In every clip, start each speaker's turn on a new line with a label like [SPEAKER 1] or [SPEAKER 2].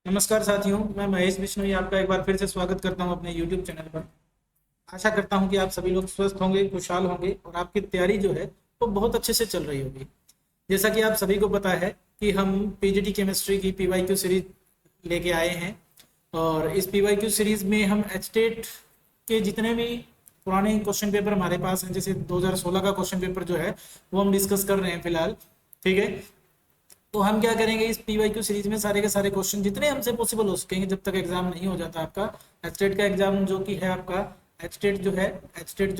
[SPEAKER 1] नमस्कार साथियों, मैं महेश बिश्नोई आपका एक बार फिर से स्वागत करता हूं अपने YouTube चैनल पर। आशा करता हूं कि आप सभी लोग स्वस्थ होंगे, खुशहाल होंगे और आपकी तैयारी जो है वो बहुत अच्छे से चल रही होगी। जैसा कि आप सभी को पता है कि हम पीजीटी केमिस्ट्री की पीवाईक्यू सीरीज लेके आए हैं और इस पीवाईक्यू सीरीज में हम एचटेट के जितने भी पुराने क्वेश्चन पेपर हमारे पास हैं, जैसे 2016 का क्वेश्चन पेपर जो है वो हम डिस्कस कर रहे हैं फिलहाल। ठीक है, तो हम क्या करेंगे इस पीवाईक्यू सीरीज में सारे के सारे क्वेश्चन जितने हमसे पॉसिबल हो सकेंगे जब तक एग्जाम नहीं हो जाता आपका एचटेट का एग्जाम जो कि है आपका एचटेट जो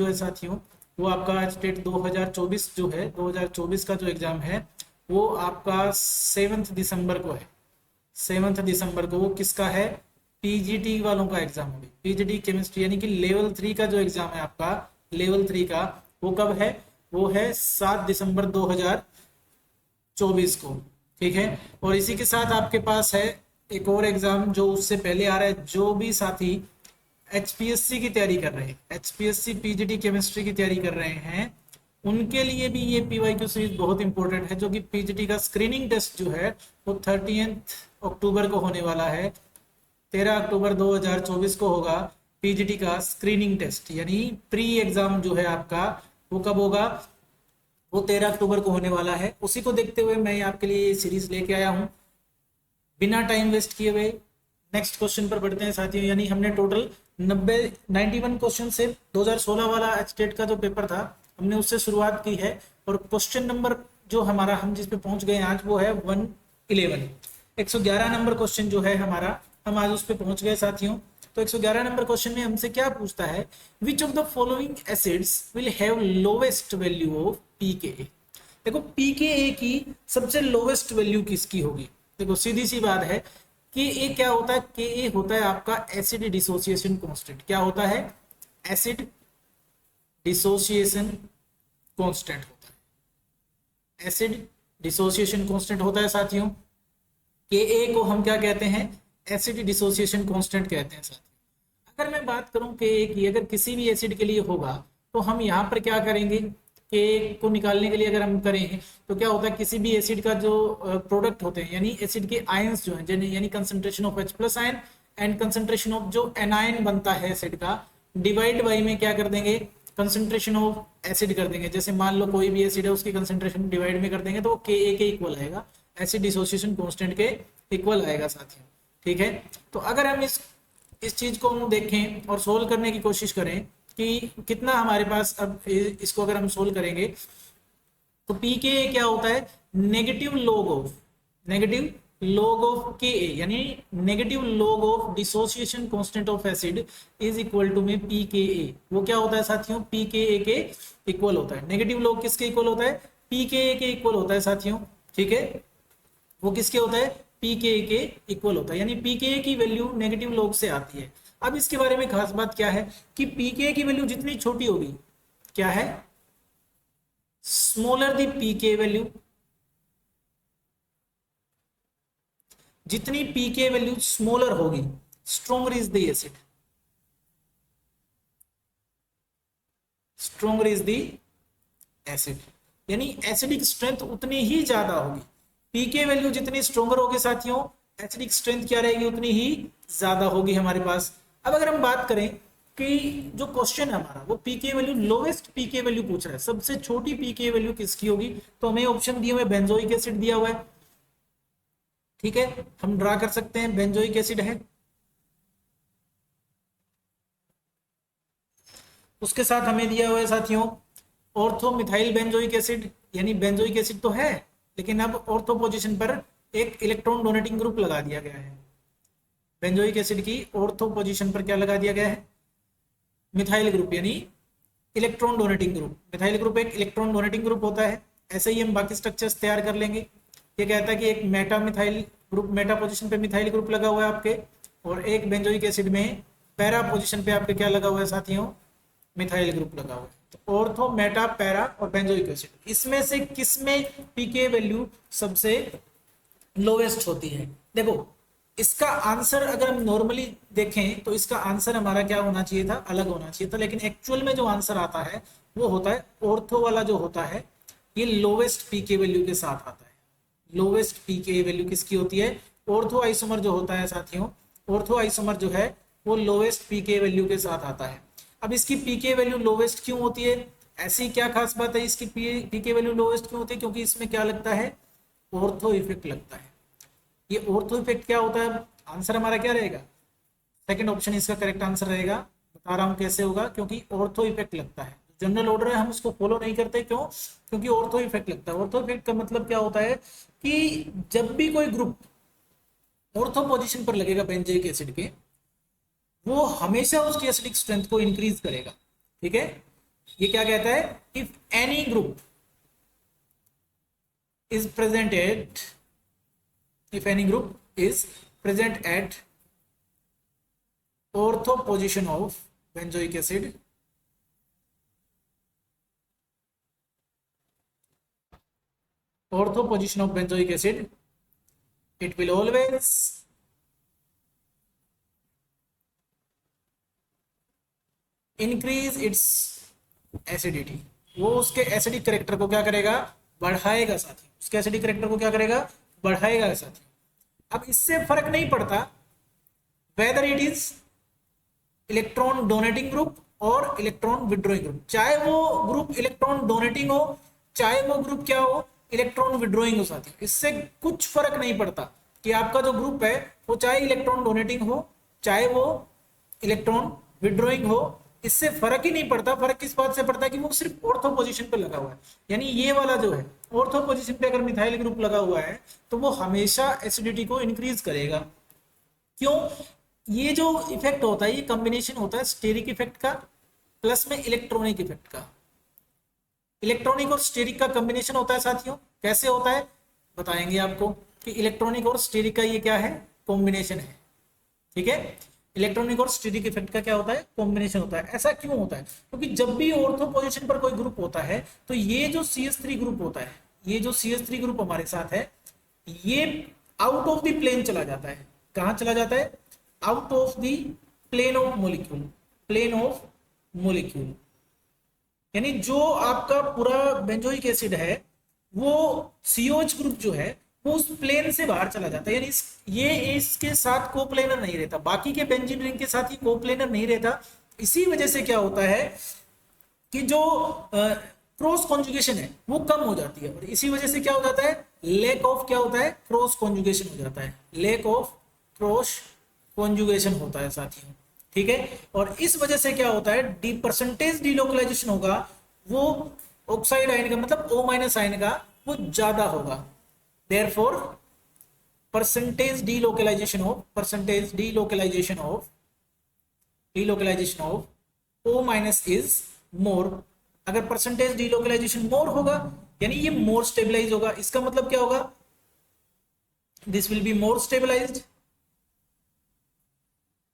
[SPEAKER 1] है साथियों, वो आपका एचटेट 2024 जो है 2024 का जो एग्जाम है वो आपका 7 दिसंबर को है। 7 दिसंबर को वो किसका है? पीजीटी वालों का एग्जाम है। पीजीटी केमिस्ट्री यानी कि लेवल 3 का जो एग्जाम है आपका, लेवल 3 का, वो कब है? वो है 7 दिसंबर 2024 को। ठीक है, और इसी के साथ आपके पास है एक और एग्जाम जो उससे पहले आ रहा है। जो भी साथी एचपीएससी की तैयारी कर रहे हैं, एचपीएससी पीजीटी केमिस्ट्री की तैयारी कर रहे हैं, उनके लिए भी ये पीवाईक्यू सीरीज बहुत इंपॉर्टेंट है। जो कि पीजीटी का स्क्रीनिंग टेस्ट जो है वो 30 अक्टूबर को होने वाला है। 13 अक्टूबर 2024 को होगा पीजीटी का स्क्रीनिंग टेस्ट, यानी प्री एग्जाम जो है आपका वो कब होगा? वो 13 अक्टूबर को होने वाला है। उसी को देखते हुए मैं आपके लिए ये सीरीज लेके आया हूँ। बिना टाइम वेस्ट किए हुए नेक्स्ट क्वेश्चन पर बढ़ते हैं साथियों। यानी हमने टोटल 91 क्वेश्चन से 2016 वाला एचटेट का जो पेपर था हमने उससे शुरुआत की है। और क्वेश्चन नंबर जो हमारा हम जिस पे पहुंच गए आज वो है 111। 111 नंबर क्वेश्चन जो है हमारा, हम आज उस पे पहुंच गए साथियों। तो 111 नंबर क्वेश्चन में हमसे क्या पूछता है? विच of the following acids will have lowest value of pKa. देखो पीकेए की सबसे लोवेस्ट वैल्यू किसकी होगी? देखो सीधी सी बात है कि ए क्या होता है? के ए होता है आपका एसिड डिसोसिएशन कांस्टेंट। क्या होता है? एसिड डिसोसिएशन कांस्टेंट होता है। एसिड डिसोसिएशन कांस्टेंट होता है साथियों। के ए को हम क्या कहते हैं? एसिड डिसोसिएशन कांस्टेंट कहते हैं साथियों। अगर मैं बात करूं के ए की, अगर किसी भी एसिड के लिए होगा तो हम यहाँ पर क्या करेंगे? के को निकालने के लिए अगर हम करें तो क्या होता है? किसी भी एसिड का जो प्रोडक्ट होते हैं, यानी एसिड के आयंस जो हैं, यानी concentration of H plus ion and concentration of जो एनायन बनता है एसिड का, डिवाइड बाई में क्या कर देंगे? कंसंट्रेशन ऑफ एसिड कर देंगे। जैसे मान लो कोई भी एसिड है उसकी कंसंट्रेशन डिवाइड में कर देंगे तो वो के ए के इक्वल आएगा, एसिड डिसोसिएशन कांस्टेंट के इक्वल आएगा साथियों। ठीक है, तो अगर हम इस चीज को हम देखें और सोल्व करने की कोशिश करें कि कितना हमारे पास, अब इसको अगर हम सोल्व करेंगे तो पी के क्या होता है? Negative log of K A, यानी negative log of dissociation constant of acid is equal to में पी के ए। वो क्या होता है साथियों? पी के ए के इक्वल होता है। नेगेटिव लॉग किसके इक्वल होता है? पी के ए के इक्वल होता है साथियों। ठीक है, वो किसके होता है? पी के ए के इक्वल होता है, यानी पी के ए की वैल्यू नेगेटिव लॉग से आती है। अब इसके बारे में खास बात क्या है कि पी के ए की वैल्यू जितनी छोटी होगी, क्या है? स्मॉलर दी पी के वैल्यू, जितनी पी के वैल्यू स्मॉलर होगी stronger is the acid, stronger is the acid, यानी एसिडिक स्ट्रेंथ उतनी ही ज्यादा होगी। पी के वैल्यू जितनी स्ट्रोंगर होगी साथियों, एसिडिक स्ट्रेंथ क्या रहेगी? उतनी ही ज्यादा होगी हमारे पास। अब अगर हम बात करें कि जो क्वेश्चन है हमारा वो पीके वैल्यू, लोवेस्ट पीके वैल्यू पूछ रहा है, सबसे छोटी पीके वैल्यू किसकी होगी? तो हमें ऑप्शन दिए हुए बेंजोइक एसिड दिया हुआ है। ठीक है, हम ड्रा कर सकते हैं, बेंजोइक एसिड है। उसके साथ हमें दिया हुआ है साथियों ऑर्थो मिथाइल बेंजोइक एसिड, यानी बेंजोइक एसिड तो है लेकिन अब ऑर्थो पोजीशन पर एक इलेक्ट्रॉन डोनेटिंग ग्रुप लगा दिया गया है। बेंजोइक एसिड की ऑर्थो पोजीशन पर क्या लगा दिया गया है? मिथाइल ग्रुप, यानी electron donating group. Methyl group एक इलेक्ट्रॉन डोनेटिंग ग्रुप होता है। ऐसे ही हम बाकी स्ट्रक्चर्स तैयार कर लेंगे। ये कहता है कि एक Meta methyl group, Meta position पे मिथाइल ग्रुप लगा हुआ है आपके, और एक बेंजोइक एसिड में पैरा पोजीशन पे आपके क्या लगा हुआ है साथियों? मिथाइल ग्रुप लगा हुआ है। तो ऑर्थो, मेटा, पैरा और बेंजोइक एसिड, इसमें से किस में पीके वैल्यू सबसे लोवेस्ट होती है? देखो इसका आंसर अगर हम नॉर्मली देखें तो इसका आंसर हमारा क्या होना चाहिए था? अलग होना चाहिए था, लेकिन एक्चुअल में जो आंसर आता है वो होता है ऑर्थो वाला जो होता है, ये लोवेस्ट पीके वैल्यू के साथ आता है। लोवेस्ट पीके वैल्यू किसकी होती है? ऑर्थो आइसोमर जो होता है साथियों, ऑर्थो आइसोमर जो है वो लोवेस्ट पीके वैल्यू के साथ आता है। अब इसकी पीके वैल्यू लोवेस्ट क्यों होती है, ऐसी क्या खास बात है इसकी पीके वैल्यू लोवेस्ट क्यों होती है, क्योंकि इसमें क्या लगता है, ऑर्थो इफेक्ट लगता है। ये ऑर्थो इफेक्ट क्या होता है, आंसर हमारा क्या रहेगा, सेकंड ऑप्शन इसका करेक्ट आंसर रहेगा। बता रहा हूं कैसे होगा, क्योंकि ऑर्थो इफेक्ट लगता है। जनरल ऑर्डर है हम उसको फॉलो नहीं करते, क्यों, क्योंकि ऑर्थो इफेक्ट लगता है। ऑर्थो इफेक्ट का मतलब क्या होता है कि जब भी कोई ग्रुप ऑर्थो पोजीशन पर लगेगा बेंजोइक एसिड के, वो हमेशा उसकी एसिडिक स्ट्रेंथ को इंक्रीज करेगा। ठीक है, ये क्या कहता है, if any group is present at, if any group is present at ortho position of benzoic acid, ortho position of benzoic acid, it will always increase its acidity। वो उसके एसिडिक करेक्टर को क्या करेगा, बढ़ाएगा साथी, उसके एसिडिक करेक्टर को क्या करेगा, बढ़ाएगा साथी। अब इससे फर्क नहीं पड़ता whether it is electron donating group और इलेक्ट्रॉन विड्रॉइंग ग्रुप, चाहे वो ग्रुप इलेक्ट्रॉन डोनेटिंग हो, चाहे वो ग्रुप क्या हो, इलेक्ट्रॉन विड्रॉइंग हो साथी, इससे कुछ फर्क नहीं पड़ता कि आपका जो ग्रुप है वो चाहे इलेक्ट्रॉन डोनेटिंग हो, चाहे वो इलेक्ट्रॉन विड्रॉइंग हो, इससे फर्क ही नहीं पड़ता। फर्क किस बात से पड़ता है कि वो सिर्फ ऑर्थो पोजीशन पे लगा हुआ है। यानी ये वाला जो है ऑर्थो पोजीशन पे अगर मिथाइल ग्रुप लगा हुआ है तो वो हमेशा एसिडिटी को इंक्रीज करेगा। क्यों, ये जो इफेक्ट होता है ये कॉम्बिनेशन होता है स्टेरिक इफेक्ट का प्लस में इलेक्ट्रॉनिक इफेक्ट का। इलेक्ट्रॉनिक और स्टेरिक का कॉम्बिनेशन होता है साथियों। कैसे होता है बताएंगे आपको कि इलेक्ट्रॉनिक और स्टेरिक का ये क्या है, कॉम्बिनेशन है। ठीक है, इलेक्ट्रॉनिक और स्टेरिक इफेक्ट का क्या होता है, कॉम्बिनेशन होता है। ऐसा क्यों होता है, क्योंकि जब भी ऑर्थो पोजीशन पर कोई ग्रुप होता है तो ये जो CH3 ग्रुप होता है, ये जो CH3 ग्रुप हमारे साथ है, ये आउट ऑफ द प्लेन चला जाता है। कहां चला जाता है, out of the plane of molecule, plane of molecule. यानी जो आपका पूरा बेंजोइक एसिड है वो COH ग्रुप जो है वो उस प्लेन से बाहर चला जाता है। यानी ये इसके साथ कोप्लेनर नहीं रहता, बाकी के बेंजीन रिंग के साथ ही कोप्लेनर नहीं रहता। इसी वजह से क्या होता है कि जो क्रॉस कॉन्जुगेशन है वो कम हो जाती है, और इसी वजह से क्या हो जाता है, लैक ऑफ क्या होता है, क्रॉस कॉन्जुगेशन हो जाता है, लैक ऑफ क्रॉस कॉन्जुगेशन होता है साथियों। ठीक है, और इस वजह से क्या होता है, डी परसेंटेज डीलोकलाइजेशन होगा, वो ऑक्साइड आयन का मतलब O- आयन का वो ज्यादा होगा। Therefore, percentage delocalization of O minus is more। अगर परसेंटेज डीलोकलाइजेशन मोर होगा यानी ये मोर स्टेबलाइज होगा। इसका मतलब क्या होगा, this will be more stabilized.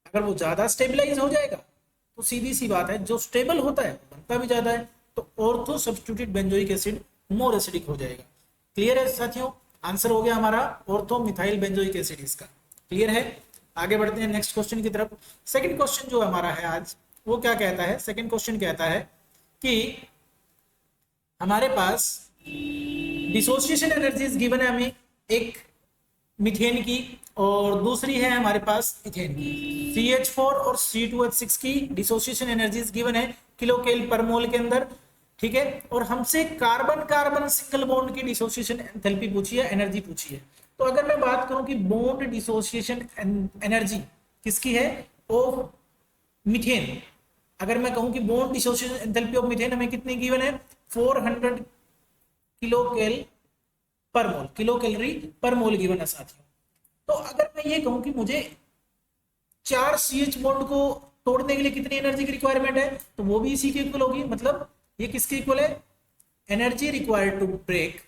[SPEAKER 1] अगर वो ज्यादा स्टेबलाइज हो जाएगा तो सीधी सी बात है जो स्टेबल होता है बनता भी ज्यादा है, तो ortho substituted benzoic acid more acidic हो जाएगा। क्लियर है साथियों, आंसर हो गया हमारा ऑर्थो मिथाइल बेंजोइक एसिड इसका। क्लियर है, आगे बढ़ते हैं नेक्स्ट क्वेश्चन की तरफ। सेकंड क्वेश्चन जो हमारा है आज वो क्या कहता है, सेकंड क्वेश्चन कहता है कि हमारे पास डिसोसिएशन एनर्जीज गिवन है हमें, एक मीथेन की और दूसरी है हमारे पास इथेन की। CH4 और C2H6 की डिसोसिएशन एनर्जीज गिवन है किलोकेल पर मोल के अंदर। ठीक है, और हमसे कार्बन कार्बन सिंगल बॉन्ड की डिसोसिएशन एंथैल्पी पूछी है, एनर्जी पूछी है। तो अगर मैं बात करूं कि बॉन्ड डिसोसिएशन एनर्जी किसकी है, ऑफ मीथेन, अगर मैं कहूं कि bond dissociation enthalpy of methane हमें कितनी गिवन है, 400 किलोकेल पर मोल, किलो कैलोरी पर मोल गिवन है साथियों। तो अगर मैं ये कहूं कि मुझे 4 CH बॉन्ड को तोड़ने के लिए कितनी एनर्जी की रिक्वायरमेंट है, तो वो भी इसी के इक्वल होगी। मतलब ये किसके इक्वल है, energy required to break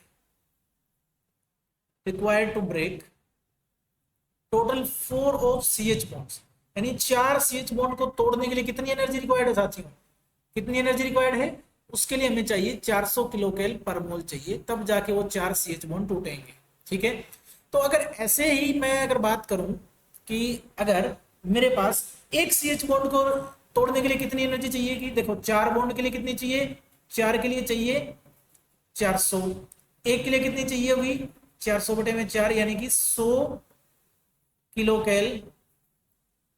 [SPEAKER 1] total 4 of CH bonds, यानी 4 CH बॉन्ड को तोड़ने के लिए कितनी एनर्जी रिक्वायर्ड है साथियों, कितनी एनर्जी रिक्वायर्ड है, उसके लिए हमें चाहिए 400 किलोकेल पर मोल चाहिए, तब जाके वो 4 CH बॉन्ड टूटेंगे। ठीक है, तो अगर ऐसे ही मैं अगर बात करूं कि अगर मेरे पास एक CH बॉन्ड को तोड़ने के लिए कितनी एनर्जी चाहिए, कि देखो 4 बॉन्ड के लिए कितनी चाहिए, 4 के लिए चाहिए 400, एक के लिए कितनी चाहिए होगी 400 बटे में 4 यानी कि 100 किलो कैल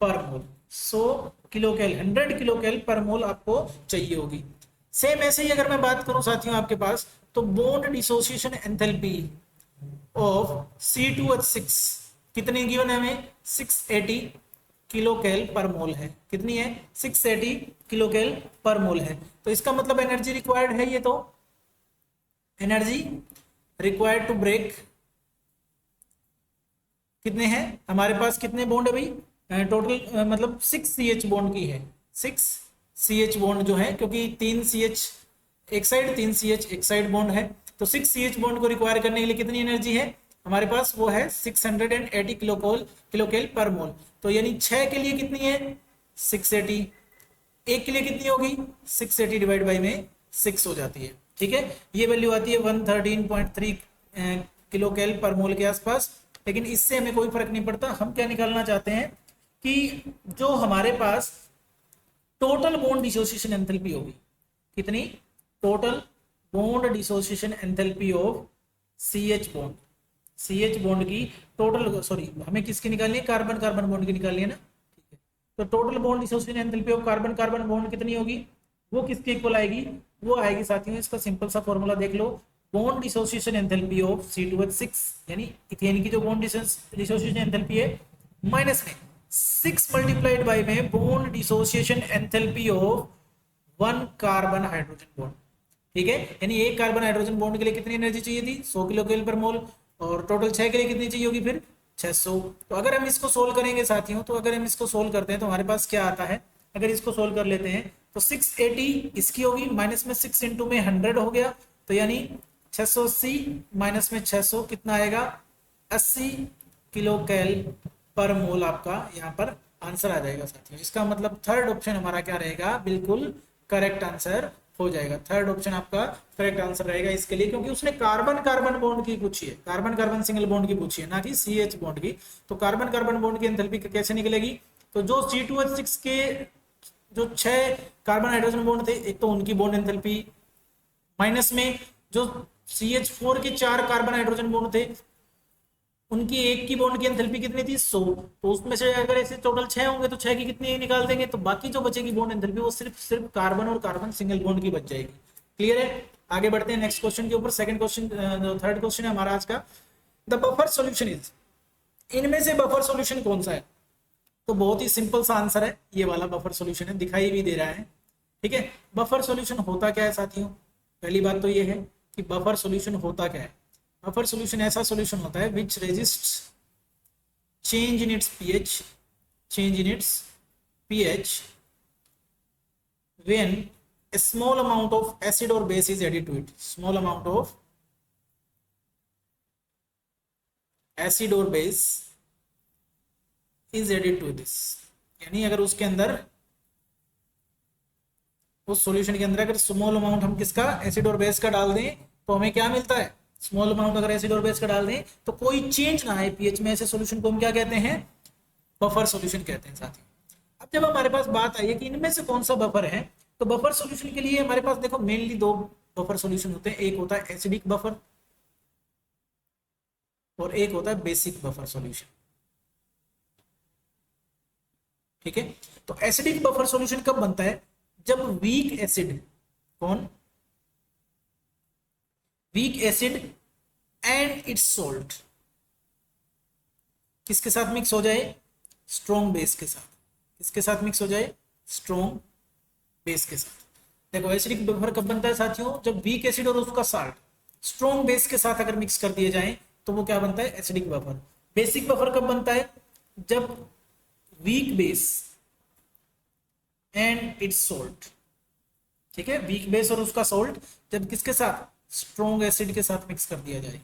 [SPEAKER 1] पर मोल, 100 किलो कैल, 100 किलो कैल पर मोल आपको चाहिए होगी। सेम ऐसे ही अगर मैं बात करूं साथियों आपके पास, तो bond dissociation enthalpy of C2H6 कितनी गिवन है हमें, 680 किलो कैल पर मोल है। कितनी है, 680 किलो कैल पर मोल है। तो इसका मतलब एनर्जी रिक्वायर्ड है, ये तो एनर्जी रिक्वायर्ड टू ब्रेक कितने हैं हमारे पास, कितने बॉन्ड है भाई टोटल, मतलब 6 CH बॉन्ड की है, 6 CH बॉन्ड जो है, क्योंकि 3 CH एक साइड 3 CH एक साइड बॉन्ड है, तो 6 CH बॉन्ड को रिक्वायर करने के लिए कितनी एनर्जी है हमारे पास, वो है 680 किलो कैल पर मोल। तो यानी 6 के लिए कितनी है 680, एक के लिए कितनी होगी 680 डिवाइड बाई में 6 हो जाती है। ठीक है, ये वैल्यू आती है 113.3 किलो कैल पर मोल के आसपास। लेकिन इससे हमें कोई फर्क नहीं पड़ता, हम क्या निकालना चाहते हैं कि जो हमारे पास टोटल बॉन्ड डिसोसिएशन एंथैल्पी होगी, कितनी, total bond dissociation enthalpy of CH bond, CH bond की टोटल, सॉरी हमें किसकी निकालनी है, कार्बन कार्बन बॉन्ड की निकालनी है ना। ठीक है, तो total bond dissociation enthalpy of carbon carbon bond कितनी होगी, वो किसके इक्वल आएगी, वो आएगी साथियों, इसका सिंपल सा फॉर्मूला देख लो, bond dissociation enthalpy of C2H6 यानी इथेन की जो बॉन्ड डिसोसिएशन एंथैल्पी है, माइनस में 6 मल्टीप्लाइड बाय में bond dissociation enthalpy of 1 carbon hydrogen bond. ठीक है, यानी एक कार्बन हाइड्रोजन बॉन्ड के लिए कितनी एनर्जी चाहिए थी 100 किलो कैल पर मोल, और टोटल 6 के लिए कितनी चाहिए होगी फिर 600। तो अगर हम इसको सोल्व करेंगे साथियों, तो अगर हम इसको सोल्व करते हैं तो हमारे पास क्या आता है, अगर इसको सोल्व कर लेते हैं तो 680 इसकी होगी, माइनस में 6 इंटू में 100 हो गया, तो यानी 680 माइनस में 600 कितना आएगा 80 किलो कैल पर मोल आपका यहाँ पर आंसर आ जाएगा साथियों। इसका मतलब थर्ड ऑप्शन हमारा क्या रहेगा, बिल्कुल करेक्ट आंसर हो जाएगा। थर्ड ऑप्शन आपका करेक्ट आंसर रहेगा इसके लिए, क्योंकि उसने कार्बन कार्बन बॉन्ड की पूछी है, कार्बन कार्बन सिंगल बॉन्ड की पूछी है, ना कि CH बॉन्ड की। तो कार्बन कार्बन बॉन्ड की एंथैल्पी कैसे निकलेगी, तो जो C2H6 के जो 6 कार्बन हाइड्रोजन बॉन्ड थे, एक तो उनकी बॉन्ड एंथैल्पी, माइनस में जो CH4 के 4 कार्बन हाइड्रोजन बॉन्ड थे, उनकी एक की बॉन्ड की एंथैल्पी कितनी थी 100, तो उसमें से अगर ऐसे टोटल 6 होंगे तो 6 की कितनी निकाल देंगे, तो बाकी जो बचेगी बॉन्ड एंथैल्पी वो सिर्फ कार्बन और कार्बन सिंगल बॉन्ड की बच जाएगी। क्लियर है, आगे बढ़ते हैं नेक्स्ट क्वेश्चन के ऊपर। सेकंड क्वेश्चन, थर्ड क्वेश्चन है हमारा आज का, द बफर सॉल्यूशन इज, इनमें से बफर सॉल्यूशन कौन सा है, तो बहुत ही सिंपल सा आंसर है, ये वाला बफर सॉल्यूशन है, दिखाई भी दे रहा है। ठीक है, बफर सॉल्यूशन होता क्या है साथियों, पहली बात तो ये है कि बफर सॉल्यूशन होता क्या है। बफर सॉल्यूशन ऐसा सॉल्यूशन होता है विच resist change in its pH when a small amount of acid or base is added to it, small amount of acid or base is added to this, यानी अगर उसके अंदर, उस सॉल्यूशन के अंदर अगर स्मॉल अमाउंट हम किसका, एसिड और बेस का डाल दें, तो हमें क्या मिलता है, स्मॉल अमाउंट अगर एसिड और बेस का डाल दें तो कोई चेंज ना आए पीएच में, ऐसे सॉल्यूशन को हम क्या कहते हैं, बफर सॉल्यूशन कहते हैं साथियों। अब जब हमारे पास बात आई है कि इनमें से कौन सा बफर है, तो बफर सॉल्यूशन के लिए हमारे पास देखो मेनली 2 बफर सॉल्यूशन होते हैं, एक होता है एसिडिक बफर और एक होता है बेसिक बफर सॉल्यूशन। ठीक है, तो एसिडिक बफर सॉल्यूशन कब बनता है, जब वीक एसिड, कौन, weak acid and it's salt किसके साथ मिक्स हो जाए, स्ट्रॉन्ग बेस के साथ, किसके साथ मिक्स हो जाए, स्ट्रॉन्ग बेस के साथ। देखो एसिडिक बफर कब बनता है साथियों, जब वीक एसिड और उसका साल्ट स्ट्रॉन्ग बेस के साथ अगर मिक्स कर दिए जाए तो वो क्या बनता है, एसिडिक बफर। बेसिक बफर कब बनता है, जब weak base and it's salt, ठीक है, वीक बेस और उसका सॉल्ट जब किसके साथ, स्ट्रॉन्ग एसिड के साथ मिक्स कर दिया जाए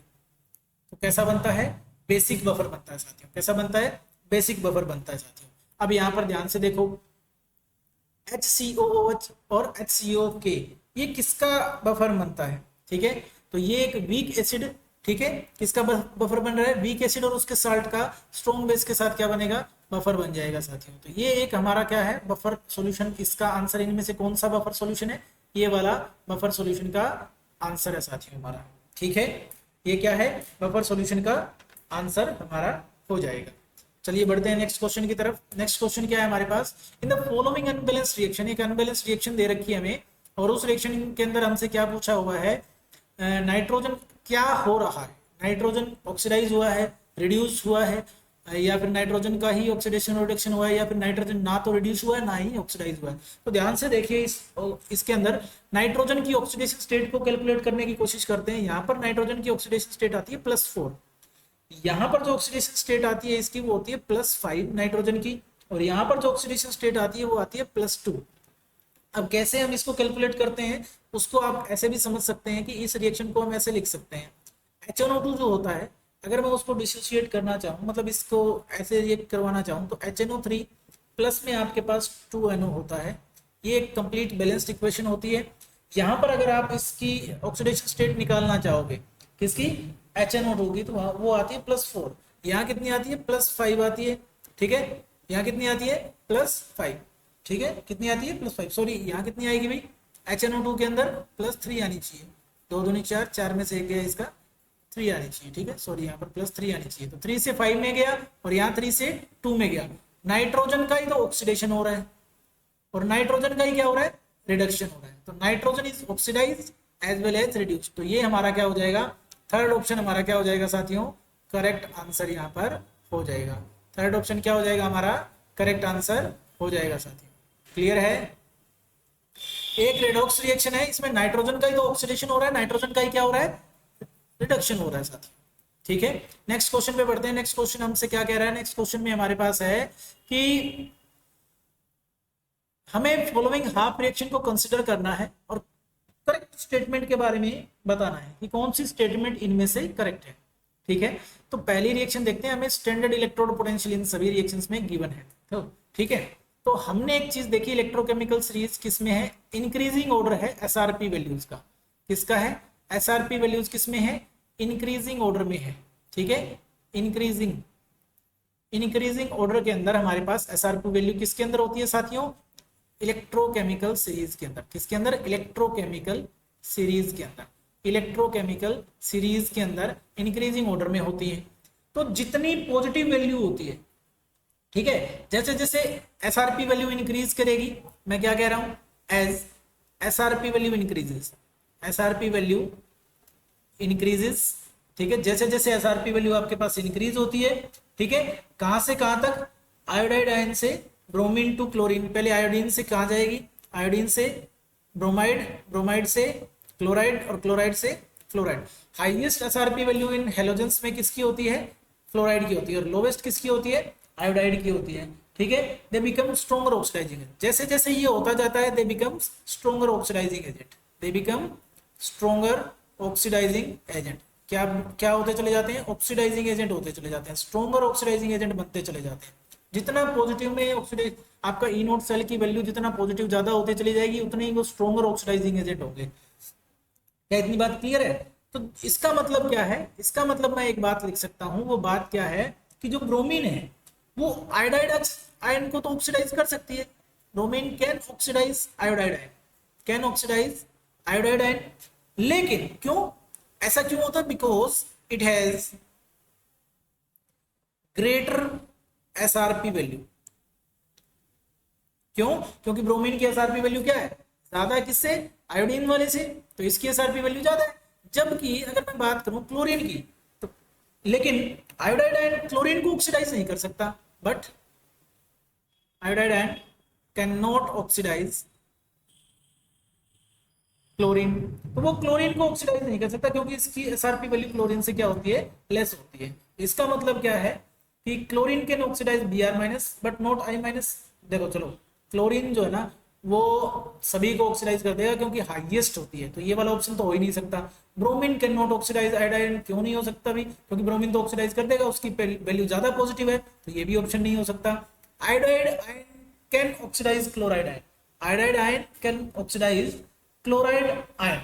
[SPEAKER 1] तो कैसा बनता है, बेसिक बफर बनता है साथियों। कैसा बनता है, बेसिक बफर बनता है साथियों। अब यहां पर ध्यान से देखो, HCOOH और HCOK ये किसका बफर बनता है, ठीक है, तो ये एक वीक एसिड, ठीक है, किसका बफर बन रहा है, वीक एसिड और उसके साल्ट का स्ट्रॉन्ग बेस के साथ क्या बनेगा, बफर बन जाएगा साथियों। तो ये एक हमारा क्या है, बफर सॉल्यूशन। इसका आंसर इनमें से कौन सा बफर सॉल्यूशन है, ये वाला बफर सॉल्यूशन का आंसर है साथियों हमारा। ठीक है, ये क्या है, बफर सॉल्यूशन का आंसर हमारा हो जाएगा। चलिए बढ़ते हैं नेक्स्ट क्वेश्चन की तरफ। नेक्स्ट क्वेश्चन क्या है हमारे पास, in the following unbalanced reaction, एक अनबैलेंस्ड रिएक्शन दे रखी है हमें और उस रिएक्शन के अंदर हमसे क्या पूछा हुआ है, नाइट्रोजन क्या हो रहा है, नाइट्रोजन ऑक्सीडाइज हुआ है, रिड्यूस हुआ है, या फिर नाइट्रोजन का ही ऑक्सीडेशन रिडक्शन हुआ है, या फिर नाइट्रोजन ना तो रिड्यूस हुआ है ना ही ऑक्सीडाइज हुआ है। तो ध्यान से देखिए इसके अंदर नाइट्रोजन की ऑक्सीडेशन स्टेट को कैलकुलेट करने की कोशिश करते हैं। यहाँ पर नाइट्रोजन की ऑक्सीडेशन स्टेट आती है +4, यहाँ पर जो ऑक्सीडेशन स्टेट आती है इसकी वो होती है +5 नाइट्रोजन की, और यहाँ पर जो ऑक्सीडेशन स्टेट आती है वो आती है +2। अब कैसे हम इसको कैलकुलेट करते हैं उसको आप ऐसे भी समझ सकते हैं कि इस रिएक्शन को हम ऐसे लिख सकते हैं, HNO2 जो होता है अगर मैं उसको डिसोसिएट करना चाहूँ, मतलब इसको ऐसे रिएक्ट करवाना चाहूँ, तो HNO3 प्लस में आपके पास 2NO होता है। ये एक कंप्लीट बैलेंस्ड इक्वेशन होती है। यहाँ पर अगर आप इसकी ऑक्सीडेशन स्टेट निकालना चाहोगे किसकी, HNO2 की, तो वो आती है +4, यहाँ कितनी आती है +5 आती है, ठीक है, यहाँ कितनी आती है +5, ठीक है, कितनी आती है +5, सॉरी यहाँ कितनी आएगी भाई, HNO2 के अंदर +3 आनी चाहिए, 2 दूनी 4, 4 में से 1 गया, इसका 3 आनी चाहिए, ठीक है, सॉरी यहाँ पर +3 आनी चाहिए, तो 3 से 5 में गया और यहाँ 3 से 2 में गया। नाइट्रोजन का ही तो ऑक्सीडेशन हो रहा है और नाइट्रोजन का ही क्या हो रहा है, रिडक्शन हो रहा है, तो nitrogen is oxidize as well as reduce. तो ये हमारा क्या हो जाएगा, थर्ड ऑप्शन हमारा क्या हो जाएगा साथियों, करेक्ट आंसर यहाँ पर हो जाएगा। थर्ड ऑप्शन क्या हो जाएगा हमारा, करेक्ट आंसर हो जाएगा साथियों। क्लियर है, एक रेडॉक्स रिएक्शन है, इसमें नाइट्रोजन का ही तो ऑक्सीडेशन हो रहा है, नाइट्रोजन का ही क्या हो रहा है, रिडक्शन हो रहा है साथियों, ठीक है। नेक्स्ट क्वेश्चन पे बढ़ते हैं। नेक्स्ट क्वेश्चन हमसे क्या कह रहा है, नेक्स्ट क्वेश्चन में हमारे पास है कि हमें फॉलोइंग हाफ रिएक्शन को कंसीडर करना है और करेक्ट स्टेटमेंट के बारे में बताना है कि कौन सी स्टेटमेंट इनमें से करेक्ट है, ठीक है। तो पहली रिएक्शन देखते हैं, हमें स्टैंडर्ड इलेक्ट्रोड पोटेंशियल इन सभी रिएक्शंस में गिवन है, तो ठीक है। तो हमने एक चीज देखी, इलेक्ट्रोकेमिकल सीरीज किसमें है, इंक्रीजिंग ऑर्डर है SRP वैल्यूज का, किसका है, SRP वैल्यूज किसमें है, इंक्रीजिंग ऑर्डर में है, ठीक है। इंक्रीजिंग ऑर्डर के अंदर हमारे पास SRP वैल्यू किसके अंदर होती है साथियों, इलेक्ट्रोकेमिकल सीरीज के अंदर, किसके अंदर, इलेक्ट्रोकेमिकल सीरीज के अंदर, इलेक्ट्रोकेमिकल सीरीज के अंदर इंक्रीजिंग ऑर्डर में होती है। तो जितनी पॉजिटिव वैल्यू होती है, ठीक है, जैसे जैसे SRP वैल्यू इंक्रीज करेगी, मैं क्या कह रहा हूं, as SRP value increases, SRP value increases, ठीक है, जैसे जैसे SRP वैल्यू आपके पास इंक्रीज होती है, ठीक है, कहां से कहां तक, आयोडाइड आयन से ब्रोमीन टू क्लोरीन, पहले आयोडीन से कहां जाएगी, आयोडीन से ब्रोमाइड, ब्रोमाइड से क्लोराइड और क्लोराइड से fluoride. Highest SRP value in halogens में किसकी होती है, फ्लोराइड की होती है, और लोवेस्ट किसकी होती है, आयोडाइड की होती है, ठीक है। They become stronger oxidizing agent, जैसे जैसे ये होता जाता है they become stronger oxidizing agent, they become stronger oxidizing agent, क्या क्या होते चले जाते हैं, ऑक्सीडाइजिंग एजेंट होते चले जाते हैं, स्ट्रॉन्गर ऑक्सीडाइजिंग एजेंट बनते चले जाते हैं। जितना पॉजिटिव में ऑक्सीडाइज आपका ई नोट सेल की वैल्यू जितना पॉजिटिव ज्यादा होते चली जाएगी, उतने ही वो स्ट्रॉन्गर ऑक्सीडाइजिंग एजेंट होंगे। क्या इतनी बात क्लियर है? तो इसका मतलब क्या है, इसका मतलब मैं एक बात लिख सकता हूं, वो बात क्या है कि जो ब्रोमीन है वो आयोडाइड आयन को तो ऑक्सीडाइज कर सकती है, bromine can oxidize iodide ion, can oxidize iodide ion, लेकिन क्यों ऐसा क्यों होता है, because it has greater SRP value. क्यों? क्योंकि ब्रोमीन की SRP वैल्यू क्या है, ज्यादा है किससे, आयोडीन वाले से, तो इसकी SRP वैल्यू ज्यादा है। जबकि अगर मैं बात करूं क्लोरीन की, तो लेकिन आयोडाइड आयन क्लोरीन को ऑक्सीडाइज नहीं कर सकता, but iodide ion can not oxidize chlorine, तो वो क्लोरीन को ऑक्सीडाइज नहीं कर सकता क्योंकि इसकी SRP वैल्यू क्लोरीन से क्या होती है, लेस होती है। इसका मतलब क्या है कि chlorine can oxidize Br- but not I-। देखो चलो, क्लोरीन जो है ना वो सभी को ऑक्सीडाइज कर देगा क्योंकि हाईएस्ट होती है, तो ये वाला ऑप्शन तो हो ही नहीं सकता। Bromine can not oxidize iodine, क्यों नहीं हो सकता भी, क्योंकि ब्रोमीन तो ऑक्सीडाइज कर देगा, उसकी वैल्यू ज्यादा पॉजिटिव है, तो ये भी ऑप्शन नहीं हो सकता। Iodide ion can oxidize chloride ion, iodide ion can oxidize chloride ion,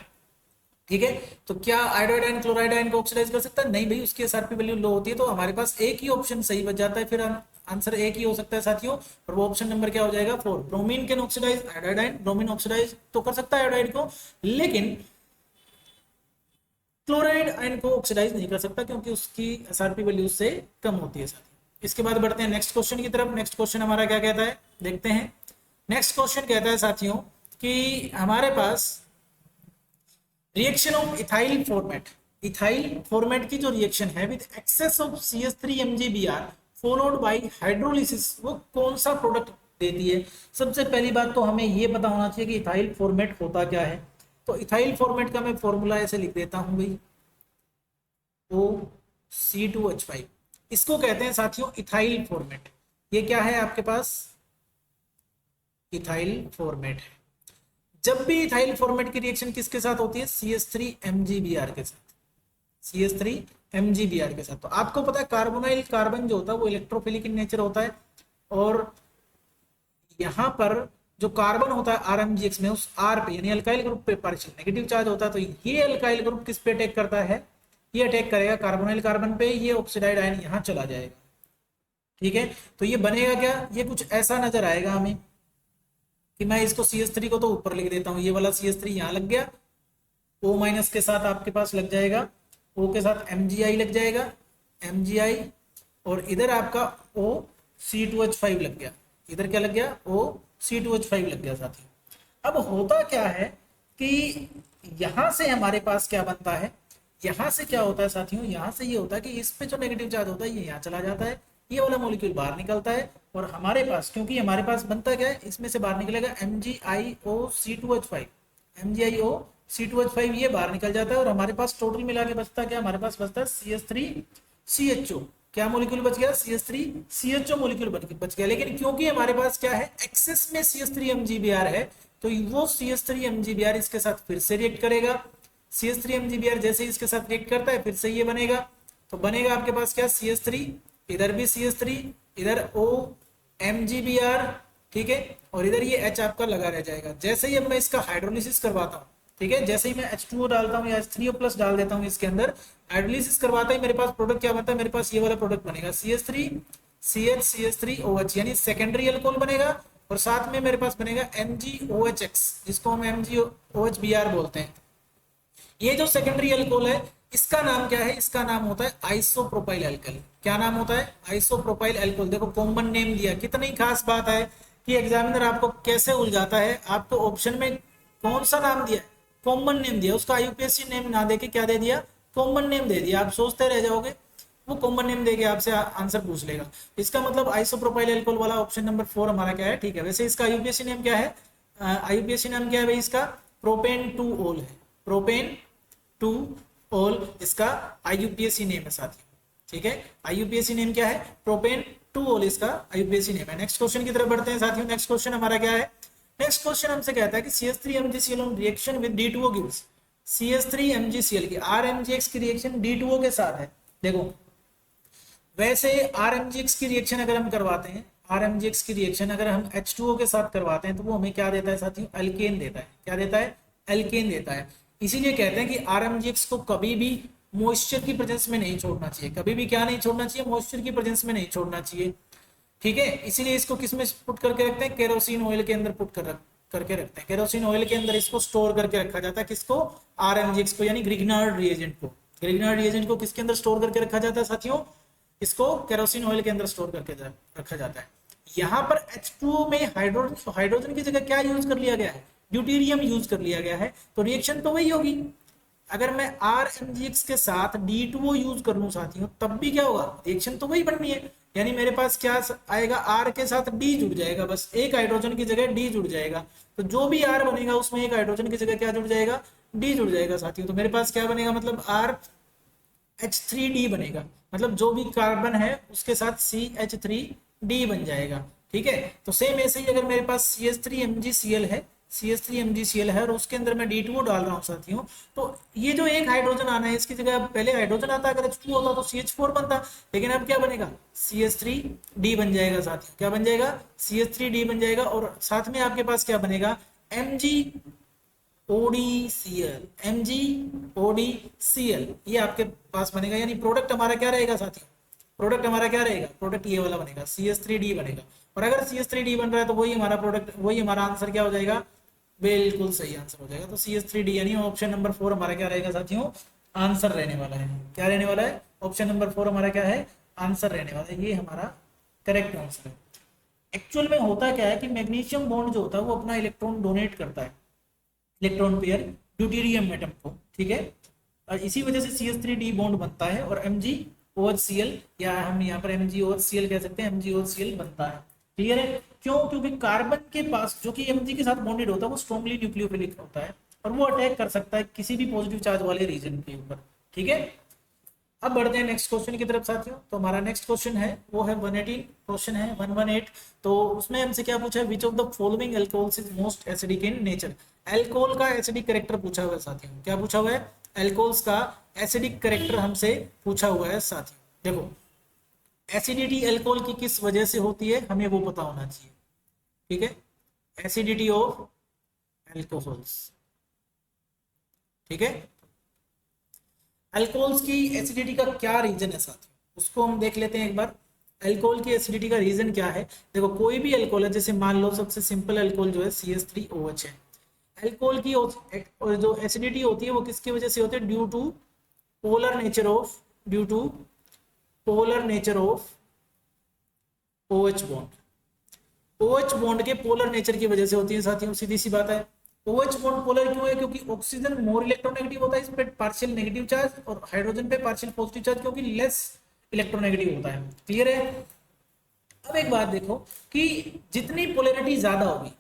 [SPEAKER 1] ठीक है। तो क्या आयोडाइड आयन क्लोराइड आयन को ऑक्सीडाइज कर सकता है, नहीं भाई, उसकी SRP वैल्यू लो होती है, तो हमारे पास एक ही ऑप्शन सही बच जाता है, फिर आंसर एक ही हो सकता है साथियों, और वो ऑप्शन नंबर क्या हो जाएगा 4। Bromine can oxidize iodide ion, bromine oxidize तो कर सकता है आयोडाइड को, लेकिन क्लोराइड आयन को ऑक्सीडाइज नहीं कर सकता क्योंकि उसकी SRP वैल्यू से कम होती है साथियों। इसके बाद बढ़ते हैं नेक्स्ट क्वेश्चन की तरफ। नेक्स्ट क्वेश्चन हमारा क्या कहता है, देखते हैं। नेक्स्ट क्वेश्चन कहता है साथियों कि हमारे पास reaction of ethyl formate, ethyl formate की जो रिएक्शन है with excess of CH3 MgBr followed by hydrolysis, वो कौन सा प्रोडक्ट देती है। सबसे पहली बात तो हमें ये पता होना चाहिए कि इथाइल फॉर्मेट होता क्या है। तो इथाइल फॉर्मेट का मैं फॉर्मूला ऐसे लिख देता हूं भाई, OC2H5, इसको कहते हैं साथियों इथाइल फॉर्मेट। ये क्या है आपके पास, इथाइल फॉर्मेट है। जब भी इथाइल फॉर्मेट की रिएक्शन किसके साथ होती है, CH3 MgBr के साथ, CH3 MgBr के साथ। तो आपको पता है कार्बोनाइल कार्बन जो होता है वो इलेक्ट्रोफिलिक इन नेचर होता है, और यहां पर जो कार्बन होता है RMgx में उस R पे यानी अल्काइल ग्रुप पे पार्शियल नेगेटिव चार्ज होता है। तो ये अल्काइल ग्रुप किस पे अटैक करता है, ये अटैक करेगा कार्बोनाइल कार्बन पे, ये ऑक्सीडाइड आयन यहां चला जाएगा। ठीक है, तो ये बनेगा क्या, ये कुछ ऐसा नजर आएगा हमें कि मैं इसको CH3 को तो ऊपर लिख देता हूं, ये वाला CH3 यहां लग गया, O- के साथ आपके पास लग जाएगा, O के साथ MgI लग जाएगा, MgI, और इधर आपका OC2H5 लग गया, इधर क्या लग गया, OC2H5 लग गया साथियों। अब होता क्या है कि यहां से हमारे पास क्या बनता है, यहां से क्या होता है साथियों, यहां से ये होता है कि इस पे जो नेगेटिव चार्ज होता है ये यहाँ चला जाता है, ये वाला मॉलिक्यूल बाहर निकलता है, और हमारे पास क्योंकि हमारे पास बनता क्या है, इसमें से बाहर निकलेगा MgIOC2H5, MgIOC2H5 ये बाहर निकल जाता है, और हमारे पास टोटल मिला के बचता क्या, हमारे पास बचता है CH3CHO। क्या मॉलिक्यूल बच गया, CH3CHO मॉलिक्यूल बच गया। लेकिन क्योंकि हमारे पास क्या है, एक्सेस में CH3 MgBr है, तो वो CH3 MgBr इसके साथ फिर से रिएक्ट करेगा। CH3 MgBr जैसे इसके साथ रिएक्ट करता है फिर से ये बनेगा, तो बनेगा आपके पास क्या, CH3, इधर भी CH3, इधर OMgBr, ठीक है, और इधर ये H आपका लगा रह जाएगा। जैसे ही अब मैं इसका हाइड्रोलिसिस करवाता हूँ, ठीक है, जैसे ही मैं H2O डालता हूँ या H3O+ डाल देता हूँ इसके अंदर, हाइड्रोलिसिस करवाता ही मेरे पास प्रोडक्ट क्या बनता है, मेरे पास ये वाला प्रोडक्ट बनेगा CH3CH3OH, यानी सेकेंडरी अल्कोहल बनेगा, और साथ में मेरे पास बनेगा MgOHX, जिसको हम MgOHBr बोलते हैं। ये जो सेकेंडरी अल्कोहल है इसका नाम क्या है, इसका नाम होता है आइसोप्रोपाइल अल्कोहल। क्या नाम होता है, आइसोप्रोपाइल अल्कोहल। देखो कॉमन नेम दिया, कितनी खास बात है कि एग्जामिनर आपको कैसे उलझाता है। आपको ऑप्शन में कौन सा नाम दिया, कॉमन नेम दिया, उसका IUPAC नेम ना देके क्या दे दिया, कॉमन नेम दे दिया। आप सोचते रह जाओगे, वो कॉमन नेम देके आपसे आंसर पूछ लेगा। इसका मतलब आइसोप्रोपाइल अल्कोहल वाला ऑप्शन नंबर 4 हमारा क्या है, ठीक है। वैसे इसका IUPAC नेम क्या है, IUPAC नाम क्या है भाई, इसका प्रोपेन-2-ओल है, प्रोपेन-2-ओल इसका IUPAC नेम है साथियों, ठीक है। IUPAC नेम क्या है, प्रोपेन-2-ओल इसका IUPAC नेम है। नेक्स्ट क्वेश्चन की तरफ बढ़ते हैं साथियों। नेक्स्ट क्वेश्चन हमारा क्या है, नेक्स्ट क्वेश्चन हमसे कहता है कि CH3 MgCl on reaction with D2O gives, CH3 MgCl की RMgX की रिएक्शन D2O के साथ है। देखो वैसे RMgX की रिएक्शन अगर हम करवाते हैं, RMgX की रिएक्शन अगर हम H2O के साथ करवाते हैं तो वो हमें क्या देता है साथियों, एल्केन देता है। क्या देता है, एल्केन देता है। इसीलिए कहते हैं कि RMgX को कभी भी मॉइस्चर की प्रेजेंस में नहीं छोड़ना चाहिए, कभी भी क्या नहीं छोड़ना चाहिए, मॉइस्चर की प्रेजेंस में नहीं छोड़ना चाहिए, ठीक है। इसीलिए इसको किस में पुट करके रखते हैं, केरोसिन ऑयल के अंदर पुट करके रखते हैं। केरोसिन ऑयल के अंदर इसको स्टोर करके रखा जाता है, किसको, RMgX को, यानी ग्रिग्नार्ड रिएजेंट को। ग्रिग्नार्ड रिएजेंट को किसके अंदर स्टोर करके रखा जाता है साथियों, इसको केरोसिन ऑयल के अंदर स्टोर करके रखा जाता है। यहाँ पर H2O में हाइड्रोजन की जगह क्या यूज कर लिया गया है, ड्यूटेरियम यूज कर लिया गया है। तो रिएक्शन तो वही होगी। अगर मैं RMgX के साथ D2O यूज कर लूं साथियों, तब भी क्या होगा, रिएक्शन तो वही बननी है। यानी मेरे पास क्या आएगा, R के साथ D जुड़ जाएगा, बस एक हाइड्रोजन की जगह D जुड़ जाएगा। तो जो भी R बनेगा उसमें एक हाइड्रोजन की जगह क्या जुड़ जाएगा, D जुड़ जाएगा साथियों। तो मेरे पास क्या बनेगा, मतलब RH3D बनेगा, मतलब जो भी कार्बन है उसके साथ CH3D बन जाएगा, ठीक है। तो सेम ऐसे ही अगर मेरे पास CH3MgCl है, CH3MgCl है और उसके अंदर मैं D2O डाल रहा हूँ साथियों, तो ये जो एक हाइड्रोजन आना है इसकी जगह पहले हाइड्रोजन आता, अगर H2 होता तो CH4 बनता, लेकिन अब क्या बनेगा, CH3D बन जाएगा साथियों। क्या बन जाएगा, CH3D बन जाएगा। और साथ में आपके पास क्या बनेगा, MgODCl ये आपके पास बनेगा। यानी प्रोडक्ट हमारा क्या रहेगा साथियों, प्रोडक्ट हमारा क्या रहेगा, प्रोडक्ट ये वाला बनेगा, CH3D बनेगा। और अगर CH3D बन रहा है तो वही हमारा प्रोडक्ट, वही हमारा आंसर क्या हो जाएगा, बिल्कुल सही आंसर हो जाएगा। तो CH3D यानी ऑप्शन नंबर 4 हमारा क्या रहेगा साथियों, आंसर रहने वाला है। क्या रहने वाला है, ऑप्शन नंबर 4 हमारा क्या है, आंसर रहने वाला है, ये हमारा करेक्ट आंसर है। एक्चुअल में होता क्या है कि मैग्नीशियम बॉन्ड जो होता है वो अपना इलेक्ट्रॉन डोनेट करता है, इलेक्ट्रॉन पेयर ड्यूटेरियम एटम को, ठीक है। और इसी वजह से CH3D बॉन्ड बनता है और MgOHCl, या हम यहाँ पर MgOHCl कह सकते हैं, MgOHCl बनता है। क्लियर है? क्यों? क्योंकि कार्बन के पास जो कि Mg के साथ बॉन्डेड होता है वो स्ट्रॉन्गली न्यूक्लियोफिलिक होता है और वो अटैक कर सकता है किसी भी पॉजिटिव चार्ज वाले रीजन के ऊपर, ठीक है। अब बढ़ते हैं नेक्स्ट क्वेश्चन की तरफ साथियों। तो हमारा नेक्स्ट क्वेश्चन है वो है 118 क्वेश्चन है 118। तो उसमें हमसे क्या पूछा है, विच of the following alcohols is most acidic in nature. Alcohol का एसिडिक कैरेक्टर पूछा हुआ है साथियों। क्या पूछा हुआ है? एल्कोहल्स का एसिडिक कैरेक्टर हमसे पूछा हुआ है साथियों। देखो, एसिडिटी एल्कोहल की किस वजह से होती है हमें वो पता होना चाहिए, ठीक है। एसिडिटी ऑफ एल्कोहल्स, ठीक है। अल्कोहल्स की एसिडिटी का क्या रीजन है साथियों, उसको हम देख लेते हैं एक बार। अल्कोहल की एसिडिटी का रीजन क्या है? देखो, कोई भी अल्कोहल है, जैसे मान लो सबसे सिंपल अल्कोहल जो है CH3OH है। अल्कोहल की जो एसिडिटी होती है वो किसकी वजह से होती है? Due to polar nature of OH bond. OH bond के पोलर नेचर की वजह से होती है साथियों, सीधी सी बात है। OH बॉन्ड पोलर क्यों है? क्योंकि ऑक्सीजन मोर इलेक्ट्रोनेगेटिव होता है, इस पे पार्शियल नेगेटिव चार्ज, और हाइड्रोजन पे पार्शियल पॉजिटिव चार्ज, क्योंकि लेस इलेक्ट्रोनेगेटिव होता है। क्लियर है? अब एक बात देखो कि जितनी पोलैरिटी ज्यादा होगी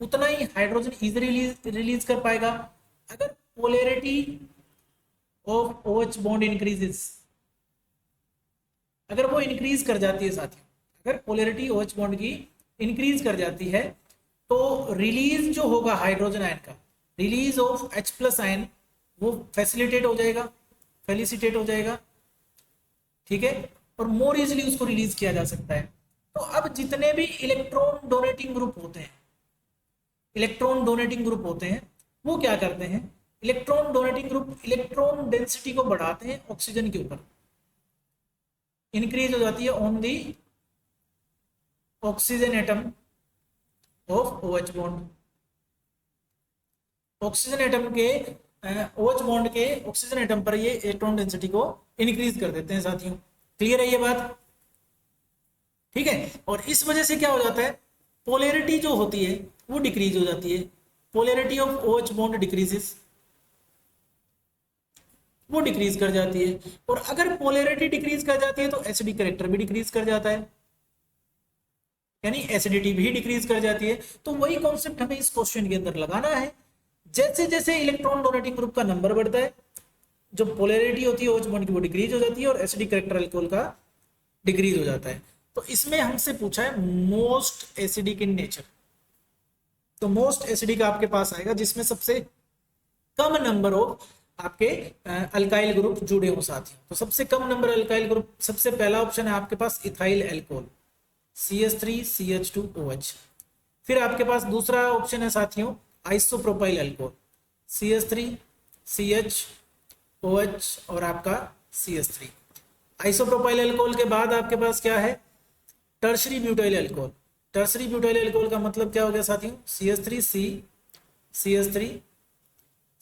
[SPEAKER 1] उतना ही हाइड्रोजन इजीली रिलीज कर पाएगा। अगर polarity of OH bond increases, अगर वो इंक्रीज कर जाती है साथियों, अगर पोलैरिटी OH बॉन्ड की इंक्रीज कर जाती है तो रिलीज जो होगा हाइड्रोजन आयन का, रिलीज ऑफ H+ आयन, वो फैसिलिटेट हो जाएगा, ठीक है, और मोर इजिली उसको रिलीज किया जा सकता है। तो अब जितने भी इलेक्ट्रॉन डोनेटिंग ग्रुप होते हैं वो क्या करते हैं? Electron donating group electron density को बढ़ाते हैं ऑक्सीजन के ऊपर, इंक्रीज हो जाती है on the oxygen atom of OH bond. Oxygen atom के OH बॉन्ड के ऑक्सीजन एटम पर ये इलेक्ट्रॉन डेंसिटी को इंक्रीज कर देते हैं साथियों। क्लियर है ये बात? ठीक है। और इस वजह से क्या हो जाता है, पोलैरिटी जो होती है वो डिक्रीज हो जाती है। Polarity of OH bond decreases, वो डिक्रीज कर जाती है। और अगर पोलैरिटी डिक्रीज कर जाती है तो एसिडिक कैरेक्टर भी डिक्रीज कर जाता है, यानी एसिडिटी भी डिक्रीज कर जाती है। तो वही कॉन्सेप्ट हमें इस क्वेश्चन के अंदर लगाना है। जैसे जैसे इलेक्ट्रॉन डोनेटिंग ग्रुप का नंबर बढ़ता है, जो पोलैरिटी होती है OH बॉन्ड की वो डिक्रीज हो जाती है और एसिडिक कैरेक्टर अल्कोहल का डिक्रीज हो जाता है। तो इसमें हमसे पूछा है मोस्ट एसिडिक इन नेचर। तो मोस्ट एसिडिक आपके पास आएगा जिसमें सबसे कम नंबर ऑफ आपके अल्काइल ग्रुप जुड़े हो साथियों। तो सबसे कम नंबर अल्काइल ग्रुप, सबसे पहला ऑप्शन है आपके पास इथाइल अल्कोहल, CH3CH2OH। फिर आपके पास दूसरा ऑप्शन है साथियों आइसोप्रोपाइल अल्कोहल, CH3CHOH और आपका CH3। आइसोप्रोपाइल अल्कोहल के बाद आपके पास क्या है? Tertiary butyl alcohol. Tertiary butyl alcohol का मतलब क्या हो गया साथियों? CH3C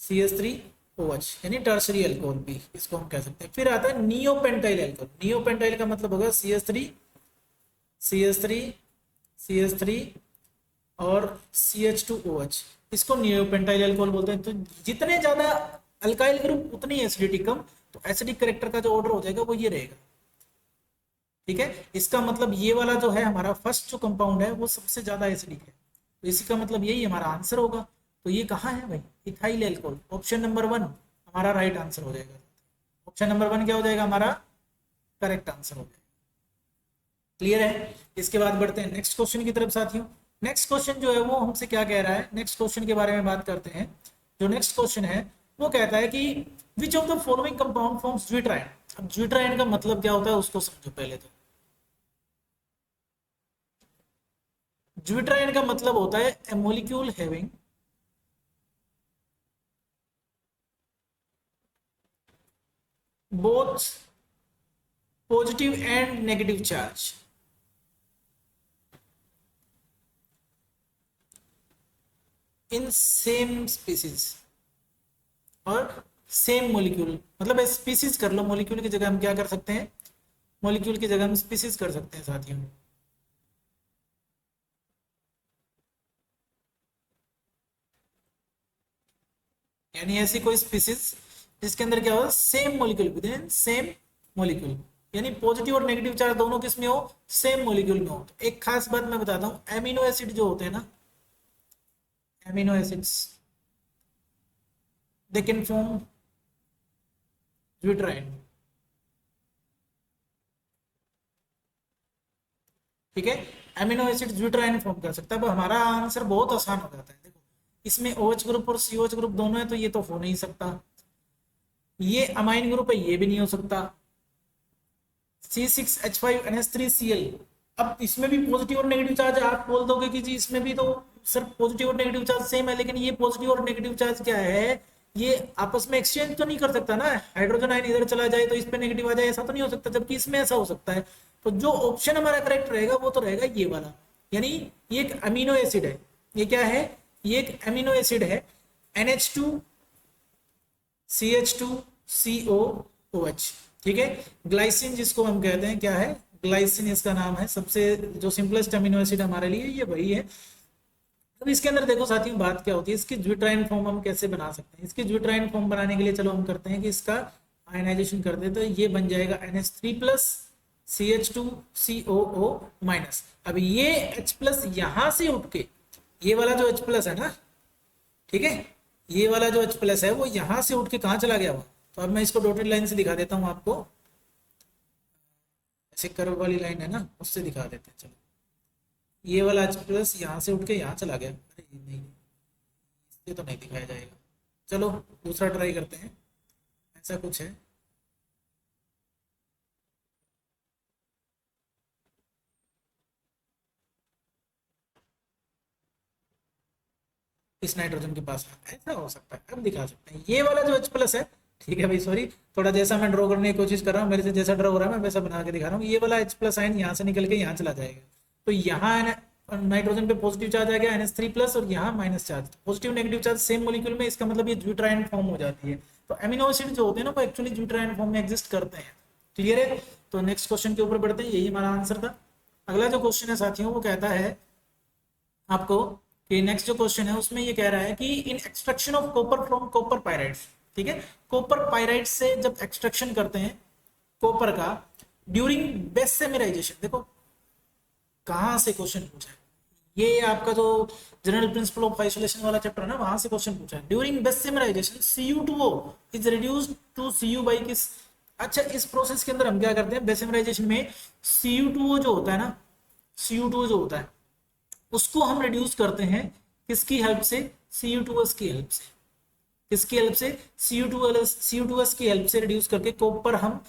[SPEAKER 1] CH3OH, यानी टर्शरी अल्कोहल भी इसको हम कह सकते हैं। फिर आता है नियोपेंटाइल अल्कोहल। नियोपेंटाइल का मतलब होगा CH3 और CH2OH, इसको नियोपेंटाइल अल्कोहल बोलते हैं। तो जितने ज्यादा अल्काइल ग्रुप उतनी एसिडिटी कम। तो एसिडिक कैरेक्टर का जो ऑर्डर हो जाएगा वो ये रहेगा, ठीक है। इसका मतलब ये वाला जो है हमारा फर्स्ट जो कंपाउंड है वो सबसे ज्यादा एसिडिक है, तो इसी का मतलब यही हमारा आंसर होगा। तो ये कहाँ है भाई? Ethyl alcohol. ऑप्शन नंबर 1 हमारा राइट आंसर हो जाएगा। ऑप्शन नंबर 1 क्या हो जाएगा? हमारा करेक्ट आंसर हो जाएगा। क्लियर है? इसके बाद बढ़ते हैं नेक्स्ट क्वेश्चन की तरफ साथियों। नेक्स्ट क्वेश्चन जो है वो हमसे क्या कह रहा है, नेक्स्ट क्वेश्चन के बारे में बात करते हैं। जो नेक्स्ट क्वेश्चन है वो कहता है कि which of the following compound forms zwitterion. अब ज्विट्राइन का मतलब क्या होता है उसको समझो पहले। तो ज्विट्राइन का मतलब होता है a molecule having both positive and negative charge in same species और सेम मॉलिक्यूल। मतलब स्पीसीज कर लो, मॉलिक्यूल की जगह हम क्या कर सकते हैं? मॉलिक्यूल की जगह हम स्पीसीज कर सकते हैं साथियों। यानी ऐसी कोई स्पीसीज जिसके अंदर क्या हो, same molecule with in same molecule, यानी पॉजिटिव और नेगेटिव चार्ज दोनों किस में हो, सेम मॉलिक्यूल में हो। तो एक खास बात मैं बताता हूं, एमिनो एसिड जो होते हैं ना, amino acids they can form zwitterion, ठीक है, एमिनो एसिड ड्यूटराइन फॉर्म कर सकता है। अब हमारा आंसर बहुत आसान हो जाता है। देखो इसमें OH ग्रुप और COH ग्रुप दोनों है, तो ये तो हो नहीं सकता। ये अमाइन ग्रुप है, ये भी नहीं हो सकता। C6H5NH3Cl, अब इसमें भी पॉजिटिव और नेगेटिव चार्ज, आप बोल दोगे कि जी इसमें भी तो सर पॉजिटिव और नेगेटिव चार्ज सेम है, लेकिन ये पॉजिटिव और नेगेटिव चार्ज क्या है, ये आपस में एक्सचेंज तो नहीं कर सकता ना। हाइड्रोजन आयन इधर चला जाए तो इस पे नेगेटिव आ जाए, ऐसा तो नहीं हो सकता, जबकि इसमें ऐसा हो सकता है। तो जो ऑप्शन हमारा करेक्ट रहेगा वो तो रहेगा ये वाला, यानी ये एक अमीनो एसिड है। ये क्या है, ये एक अमीनो एसिड है, NH2 CH2 COOH, ठीक है। ग्लाइसिन जिसको हम कहते हैं, क्या है, ग्लाइसिन इसका नाम है। सबसे जो सिंपलेस्ट अमीनो एसिड हमारे लिए ये वही है। अब इसके अंदर देखो साथियों बात क्या होती है, इसकी ड्यूटराइन फॉर्म हम कैसे बना सकते हैं। इसकी ड्यूटराइन फॉर्म बनाने के लिए चलो हम करते हैं कि इसका आयनाइजेशन कर देते हैं, तो ये बन जाएगा NH3+ CH2COO-। अब ये H+ यहां से उठ के, ये वाला जो H+ है ना, ठीक है, ये वाला जो H+ है वो यहां से उठ के कहां चला गया हुआ। तो अब मैं इसको डॉटेड लाइन से दिखा देता हूं आपको, ऐसे कर्व वाली लाइन है ना, उससे दिखा देते हैं। चलो ये वाला H+ यहाँ से उठ के यहाँ चला गया, अरे नहीं, ये तो नहीं दिखाया जाएगा। चलो दूसरा ट्राई करते हैं, ऐसा कुछ है। इस नाइट्रोजन के पास ऐसा हो सकता है, अब दिखा सकते हैं। ये वाला जो H+ है, ठीक है भाई, सॉरी, थोड़ा जैसा मैं ड्रॉ करने की कोशिश कर रहा हूँ, मेरे से जैसा ड्रॉ हो रहा है मैं वैसा बना के दिखा रहा हूँ। ये वाला H+ आयन यहाँ से निकल के यहाँ चला जाएगा, तो यहाँ नाइट्रोजन पे पॉजिटिव चार्ज आ गया NH3+, और यहाँ minus charge, positive negative charge same molecule में, इसका मतलब ये ड्यूटराइन फॉर्म हो जाती है। तो अमीनो एसिड जो होते हैं ना वो एक्चुअली ड्यूटराइन फॉर्म में एग्जिस्ट करते हैं। क्लियर है। तो नेक्स्ट क्वेश्चन के ऊपर बढ़ते हैं, यही हमारा आंसर था। अगला जो क्वेश्चन है साथियों वो कहता है आपको कि नेक्स्ट जो क्वेश्चन है उसमें ये कह रहा है कि in extraction of copper from copper pyrites, ठीक है, कॉपर पायराइड से जब एक्सट्रैक्शन करते हैं कॉपर का ड्यूरिंग बेसेमेराइजेशन, देखो कहां से क्वेश्चन पूछा है, ये आपका जो जनरल प्रिंसिपल ऑफ आइसोलेशन वाला चैप्टर है ना, वहां से क्वेश्चन पूछा है। During bessemerisation Cu2O is reduced to Cu by किस। अच्छा, इस प्रोसेस के अंदर हम क्या करते हैं, बेसेमेराइजेशन में Cu2O जो होता है ना, Cu2O जो होता है उसको हम रिड्यूस करते हैं किसकी हेल्प से, Cu2S की हेल्प से। किसकी हेल्प से, Cu2S की हेल्प से रिड्यूस करके कॉपर हम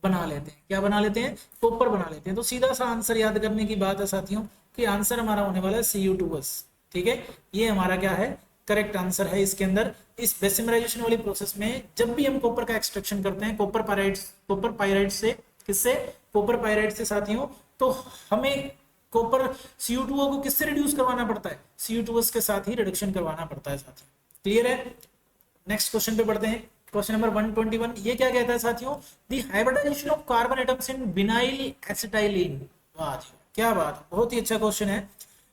[SPEAKER 1] बना लेते हैं। क्या बना लेते हैं, कॉपर बना लेते हैं। तो सीधा सा आंसर याद करने की बात है साथियों कि आंसर हमारा होने वाला है Cu2S, ठीक है। ये हमारा क्या है, करेक्ट आंसर है। इसके अंदर इस बेसिमराइजेशन वाली प्रोसेस में जब भी हम कॉपर का एक्सट्रैक्शन करते हैं कॉपर पायराइड से, किससे, कॉपर पायराइड से साथियों, तो हमें कॉपर Cu2O को किससे रिड्यूस करवाना पड़ता है, Cu2S के साथ ही रिडक्शन करवाना पड़ता है साथियों। क्लियर है। नेक्स्ट क्वेश्चन पे बढ़ते हैं, क्वेश्चन नंबर 121। ये क्या कहता है साथियों, the hybridization of carbon atoms in vinyl acetylene. वाह जी, क्या बात, बहुत ही अच्छा क्वेश्चन है।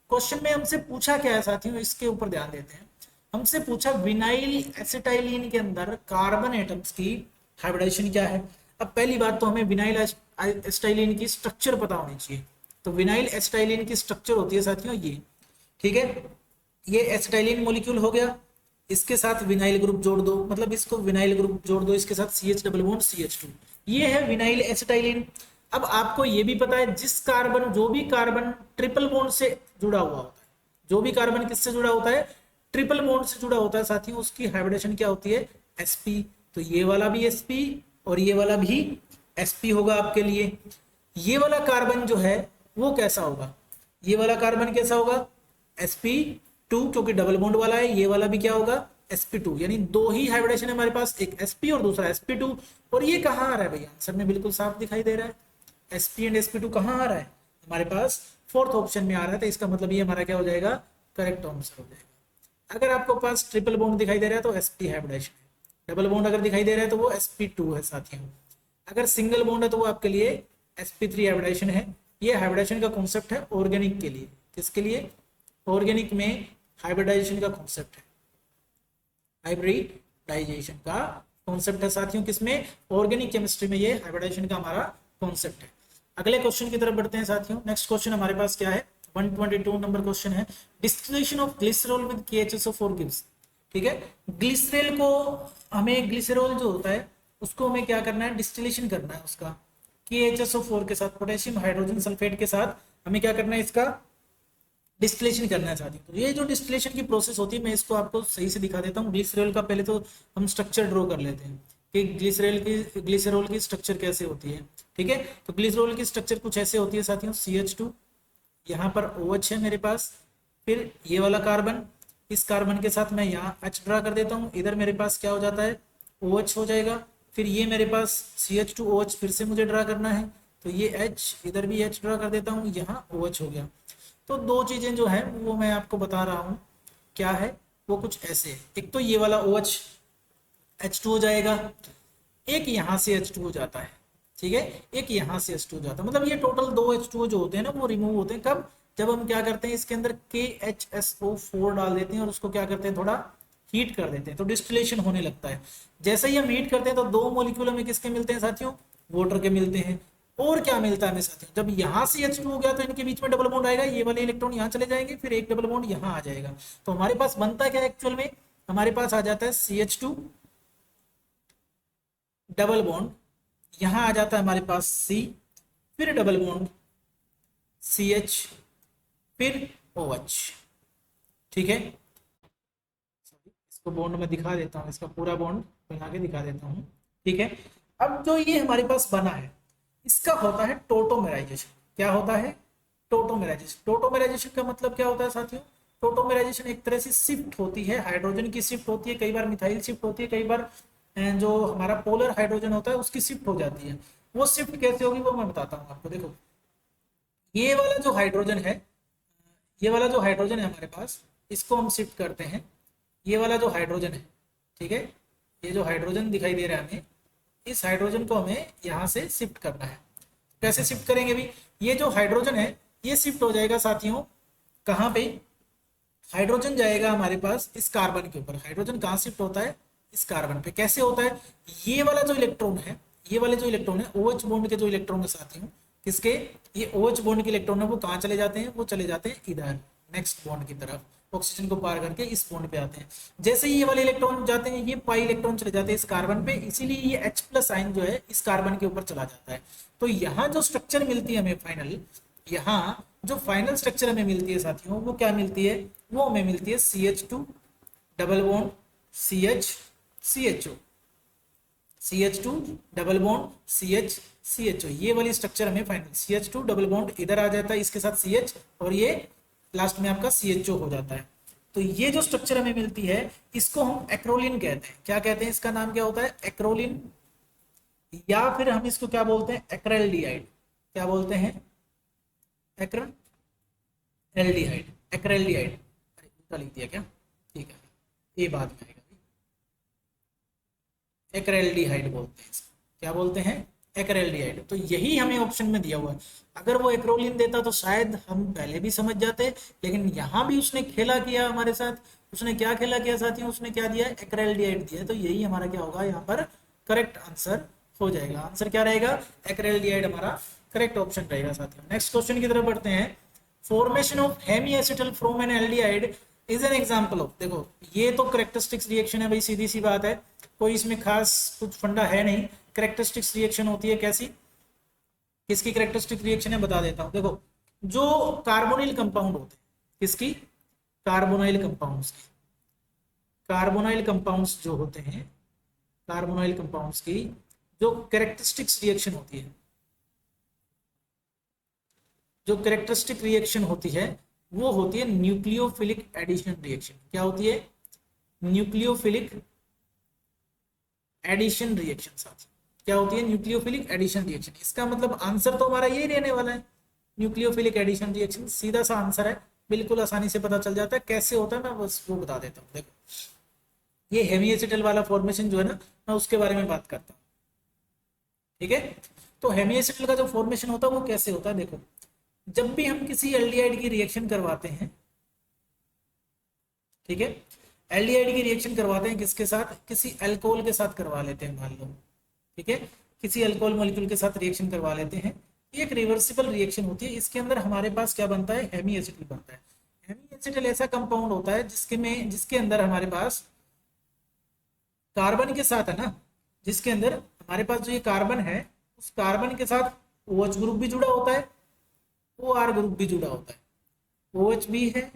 [SPEAKER 1] क्वेश्चन में हमसे पूछा क्या है साथियों, इसके ऊपर ध्यान देते हैं। हमसे पूछा विनाइल एसिटाइलिन के अंदर कार्बन एटम्स की हाइब्रिडाइजेशन क्या है। अब पहली बात तो हमें विनाइल एसिटाइलिन की स्ट्रक्चर पता होनी चाहिए। तो विनाइल एसिटाइलिन की स्ट्रक्चर होती है साथियों ये, ठीक है, ये एसिटाइलिन मॉलिक्यूल हो गया, इसके साथ विनाइल ग्रुप जोड़ दो, मतलब इसको विनाइल ग्रुप जोड़ दो, इसके साथ CH डबल बॉन्ड CH2, ये है विनाइल एसिटाइलिन। अब आपको ये भी पता है जिस कार्बन, जो भी कार्बन ट्रिपल बॉन्ड से जुड़ा हुआ होता है, जो भी कार्बन किससे जुड़ा होता है, ट्रिपल बॉन्ड से जुड़ा होता है साथियों, उसकी हाइब्रिडेशन क्या होती है, sp। तो ये वाला भी sp और ये वाला भी sp होगा आपके लिए। ये वाला कार्बन जो है वो कैसा होगा, ये वाला कार्बन कैसा होगा, sp2, क्योंकि डबल बॉन्ड वाला है। ये वाला भी क्या होगा, sp2, यानी दो ही हाइब्रिडेशन है हमारे पास, एक sp और दूसरा sp2। और ये कहाँ आ रहा है भैया, आंसर में बिल्कुल साफ दिखाई दे रहा है। sp एंड sp2 कहाँ आ रहा है, हमारे पास फोर्थ ऑप्शन में आ रहा है। तो इसका मतलब ये हमारा क्या हो जाएगा, करेक्ट आंसर हो जाएगा। अगर आपको पास ट्रिपल बॉन्ड दिखाई दे रहा है तो sp हाइब्रिडेशन है, डबल बॉन्ड अगर दिखाई दे रहा है तो वो sp2 है साथियों। अगर सिंगल बॉन्ड है तो वो आपके लिए sp3 हाइब्रिडाइजेशन है। ये हाइब्रिडाइजेशन का कॉन्सेप्ट है ऑर्गेनिक के लिए। किसके लिए? ऑर्गेनिक में हाइब्रिडाइजेशन का कॉन्सेप्ट है, हाइब्रिडाइजेशन का कॉन्सेप्ट है साथियों। किसमें? ऑर्गेनिक केमिस्ट्री में ये हाइब्रिडाइजेशन का हमारा कॉन्सेप्ट है। अगले क्वेश्चन की तरफ बढ़ते हैं साथियों। नेक्स्ट क्वेश्चन हमारे पास क्या है? 122 नंबर क्वेश्चन है, distillation of glycerol with KHSO4 gives. ठीक है, ग्लिसरॉल को हमें, ग्लिसरॉल जो होता है उसको हमें क्या करना है? डिस्टिलेशन करना है उसका KHSO4 के साथ, पोटेशियम हाइड्रोजन सल्फेट के साथ हमें क्या करना है? इसका डिस्टिलेशन करना है साथियों। तो ये जो डिस्टिलेशन की प्रोसेस होती है, मैं इसको आपको सही से दिखा देता हूँ। ग्लिसरॉल का पहले तो हम स्ट्रक्चर ड्रॉ कर लेते हैं कि ग्लिसरॉल की स्ट्रक्चर कैसे होती है। ठीक है, तो ग्लिसरॉल की स्ट्रक्चर कुछ ऐसे होती है साथियों, CH2, यहाँ पर OH है मेरे पास, फिर ये वाला कार्बन, इस कार्बन के साथ मैं यहाँ H ड्रा कर देता हूँ, इधर मेरे पास क्या हो जाता है? OH हो जाएगा। फिर ये मेरे पास CH2OH फिर से मुझे ड्रा करना है, तो ये H, इधर भी H ड्रा कर देता हूँ, यहाँ OH हो गया। तो दो चीजें जो है वो मैं आपको बता रहा हूँ, क्या है वो? कुछ ऐसे है। एक तो ये वाला OH H2 हो जाएगा, एक यहाँ से H2 हो जाता है। ठीक है, एक यहाँ से H2 हो जाता है, मतलब ये टोटल 2 H2 जो होते हैं ना वो रिमूव होते हैं। कब? जब हम क्या करते हैं, इसके अंदर KHSO4 डाल देते हैं और उसको क्या करते हैं? थोड़ा हीट कर देते हैं, तो डिस्टिलेशन होने लगता है। जैसे ही हम हीट करते हैं तो दो मॉलिक्यूल हमें किसके मिलते हैं साथियों? वाटर के मिलते हैं। और क्या मिलता है हमें साथियों? जब यहाँ से H2 हो गया तो इनके बीच में डबल बॉन्ड आएगा, ये वाले इलेक्ट्रॉन यहाँ चले जाएंगे, फिर एक डबल बॉन्ड यहाँ आ जाएगा। तो हमारे पास बनता क्या एक्चुअल में? हमारे पास आ जाता है CH2 डबल बॉन्ड, यहाँ आ जाता है हमारे पास C, फिर डबल बॉन्ड CH, फिर OH। ठीक है, इसको बॉन्ड में दिखा देता हूँ, इसका पूरा बॉन्ड बना के दिखा देता हूँ। ठीक है, अब जो ये हमारे पास बना है इसका होता है टोटोमेराइजेशन। क्या होता है? टोटोमेराइजेशन। टोटोमेराइजेशन का मतलब क्या होता है साथियों? टोटोमेराइजेशन एक तरह से शिफ्ट होती है, हाइड्रोजन की शिफ्ट होती है, कई बार मिथाइल शिफ्ट होती है, कई बार जो हमारा पोलर हाइड्रोजन होता है उसकी शिफ्ट हो जाती है। वो शिफ्ट कैसे होगी वो मैं बताता हूँ आपको। देखो, ये वाला जो हाइड्रोजन है, ये वाला जो हाइड्रोजन है हमारे पास, इसको हम शिफ्ट करते हैं। ये वाला जो हाइड्रोजन है, ठीक है, ये जो हाइड्रोजन दिखाई दे रहा है हमें, इस हाइड्रोजन को हमें यहाँ से शिफ्ट करना है। कैसे शिफ्ट करेंगे भी? ये जो हाइड्रोजन है ये शिफ्ट हो जाएगा साथियों कहाँ पे? हाइड्रोजन जाएगा हमारे पास इस कार्बन के ऊपर। हाइड्रोजन कहाँ शिफ्ट होता है? इस कार्बन पे। कैसे होता है? ये वाला जो इलेक्ट्रॉन है, ये वाले जो इलेक्ट्रॉन है OH बॉन्ड के जो इलेक्ट्रॉन है साथियों, किसके? ये OH बॉन्ड के इलेक्ट्रॉन है, वो कहाँ चले जाते हैं? वो चले जाते हैं इधर नेक्स्ट बॉन्ड की तरफ, ऑक्सीजन को पार करके इस बॉन्ड पे आते हैं। जैसे ही ये वाले इलेक्ट्रॉन जाते हैं, ये पाई इलेक्ट्रॉन चले जाते हैं इस कार्बन पे, इसीलिए ये H+ आयन जो है इस कार्बन के ऊपर चला जाता है। तो यहाँ जो स्ट्रक्चर मिलती है हमें फाइनल, यहाँ जो फाइनल स्ट्रक्चर हमें मिलती है साथियों, वो क्या मिलती है? वो हमें मिलती है CH2 double bond CH CHO, CH2 double bond CH CHO। ये वाली स्ट्रक्चर हमें फाइनल CH2 डबल बॉन्ड इधर आ जाता है, इसके साथ CH, और ये लास्ट में आपका CHO हो जाता है। तो ये जो स्ट्रक्चर हमें मिलती है इसको हम एक्रोलिन कहते हैं। क्या कहते हैं? इसका नाम क्या होता है? एक्रोलिन, या फिर हम इसको क्या बोलते हैं? एक्रेल्डिहाइड। क्या बोलते हैं? एक्रेल्डिहाइड, एक्रेल्डिहाइड। अरे उल्टा लिख दिया क्या? ठीक है, ये बाद में आएगा। एक्रेल्डिहाइड बोलते हैं इसको। क्या बोलते हैं? एक्रेल्डिहाइड। तो यही हमें ऑप्शन में दिया हुआ है। अगर वो एक्रोलिन देता तो शायद हम पहले भी समझ जाते, लेकिन यहाँ भी उसने खेला किया हमारे साथ। उसने क्या खेला किया साथियों? उसने क्या दिया? एक्रेल्डिहाइड दिया। तो यही हमारा क्या होगा यहाँ पर? करेक्ट आंसर हो जाएगा। आंसर क्या रहेगा? एक्रेल्डिहाइड हमारा करेक्ट ऑप्शन रहेगा साथियों। नेक्स्ट क्वेश्चन की तरफ बढ़ते हैं। Formation of hemiacetal from an aldehyde is an example of. देखो, ये तो करेक्टरिस्टिक्स रिएक्शन है भाई, सीधी सी बात है, कोई इसमें खास कुछ फंडा है नहीं। करेक्टरिस्टिक्स रिएक्शन होती है कैसी? किसकी करेक्टरिस्टिक रिएक्शन है बता देता हूं। देखो, जो कार्बोनिल कंपाउंड होते हैं, किसकी? कार्बोनाइल कंपाउंड्स की। कार्बोनाइल कंपाउंड्स जो होते हैं, कार्बोनाइल कंपाउंड्स की जो करेक्टरिस्टिक्स रिएक्शन होती है, जो करेक्टरिस्टिक रिएक्शन होती है वो होती है न्यूक्लियोफिलिक एडिशन रिएक्शन। क्या होती है? Nucleophilic addition reaction. साथ क्या होती है? Nucleophilic addition reaction. इसका मतलब आंसर तो हमारा यही रहने वाला है, न्यूक्लियोफिलिक एडिशन रिएक्शन। सीधा सा आंसर है, बिल्कुल आसानी से पता चल जाता है। कैसे होता है मैं बस वो बता देता हूँ। देखो, ये हेमी एसिटल वाला फॉर्मेशन जो है ना, मैं उसके बारे में बात करता हूँ। ठीक है, तो हेमी एसिटल का जो फॉर्मेशन होता है वो कैसे होता है, देखो जब भी हम किसी एल्डिहाइड की रिएक्शन करवाते हैं, ठीक है, एल्डिहाइड की रिएक्शन करवाते हैं किसके साथ, किसी अल्कोहल के साथ करवा लेते हैं मान लो, ठीक है, किसी अल्कोहल मॉलिक्यूल के साथ रिएक्शन करवा लेते हैं, ये एक रिवर्सिबल रिएक्शन होती है। इसके अंदर हमारे पास क्या बनता है, हेमी एसिटल बनता है। हेमी एसिटल ऐसा कंपाउंड होता है जिसके अंदर हमारे पास कार्बन के साथ है ना, जिसके अंदर हमारे पास जो ये कार्बन है उस कार्बन के साथ OH ग्रुप भी जुड़ा होता है, OR ग्रुप भी जुड़ा होता है, OH भी है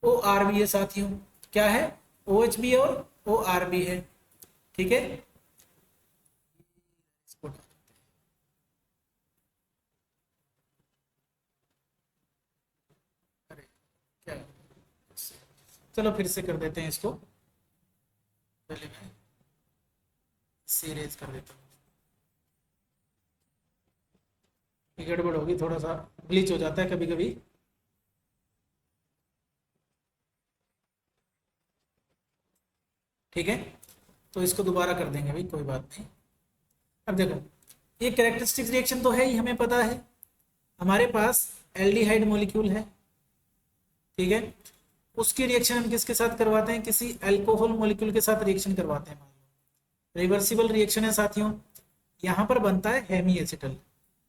[SPEAKER 1] OR भी है साथियों, क्या है OH भी और OR भी है, ठीक है। अरे क्या, चलो फिर से कर देते हैं इसको, पहले मैं सीरीज कर देता हूँ, ये गड़बड़ होगी, थोड़ा सा ग्लिच हो जाता है कभी कभी। ठीक है, तो इसको दोबारा कर देंगे भाई, कोई बात नहीं। अब देखो ये कैरेक्टरिस्टिक रिएक्शन तो है ही, हमें पता है हमारे पास एल्डिहाइड मॉलिक्यूल है, ठीक है, उसकी रिएक्शन हम किसके साथ करवाते हैं, किसी अल्कोहल मॉलिक्यूल के साथ रिएक्शन करवाते हैं, रिवर्सिबल रिएक्शन है साथियों। यहां पर बनता है हेमी एसिटल।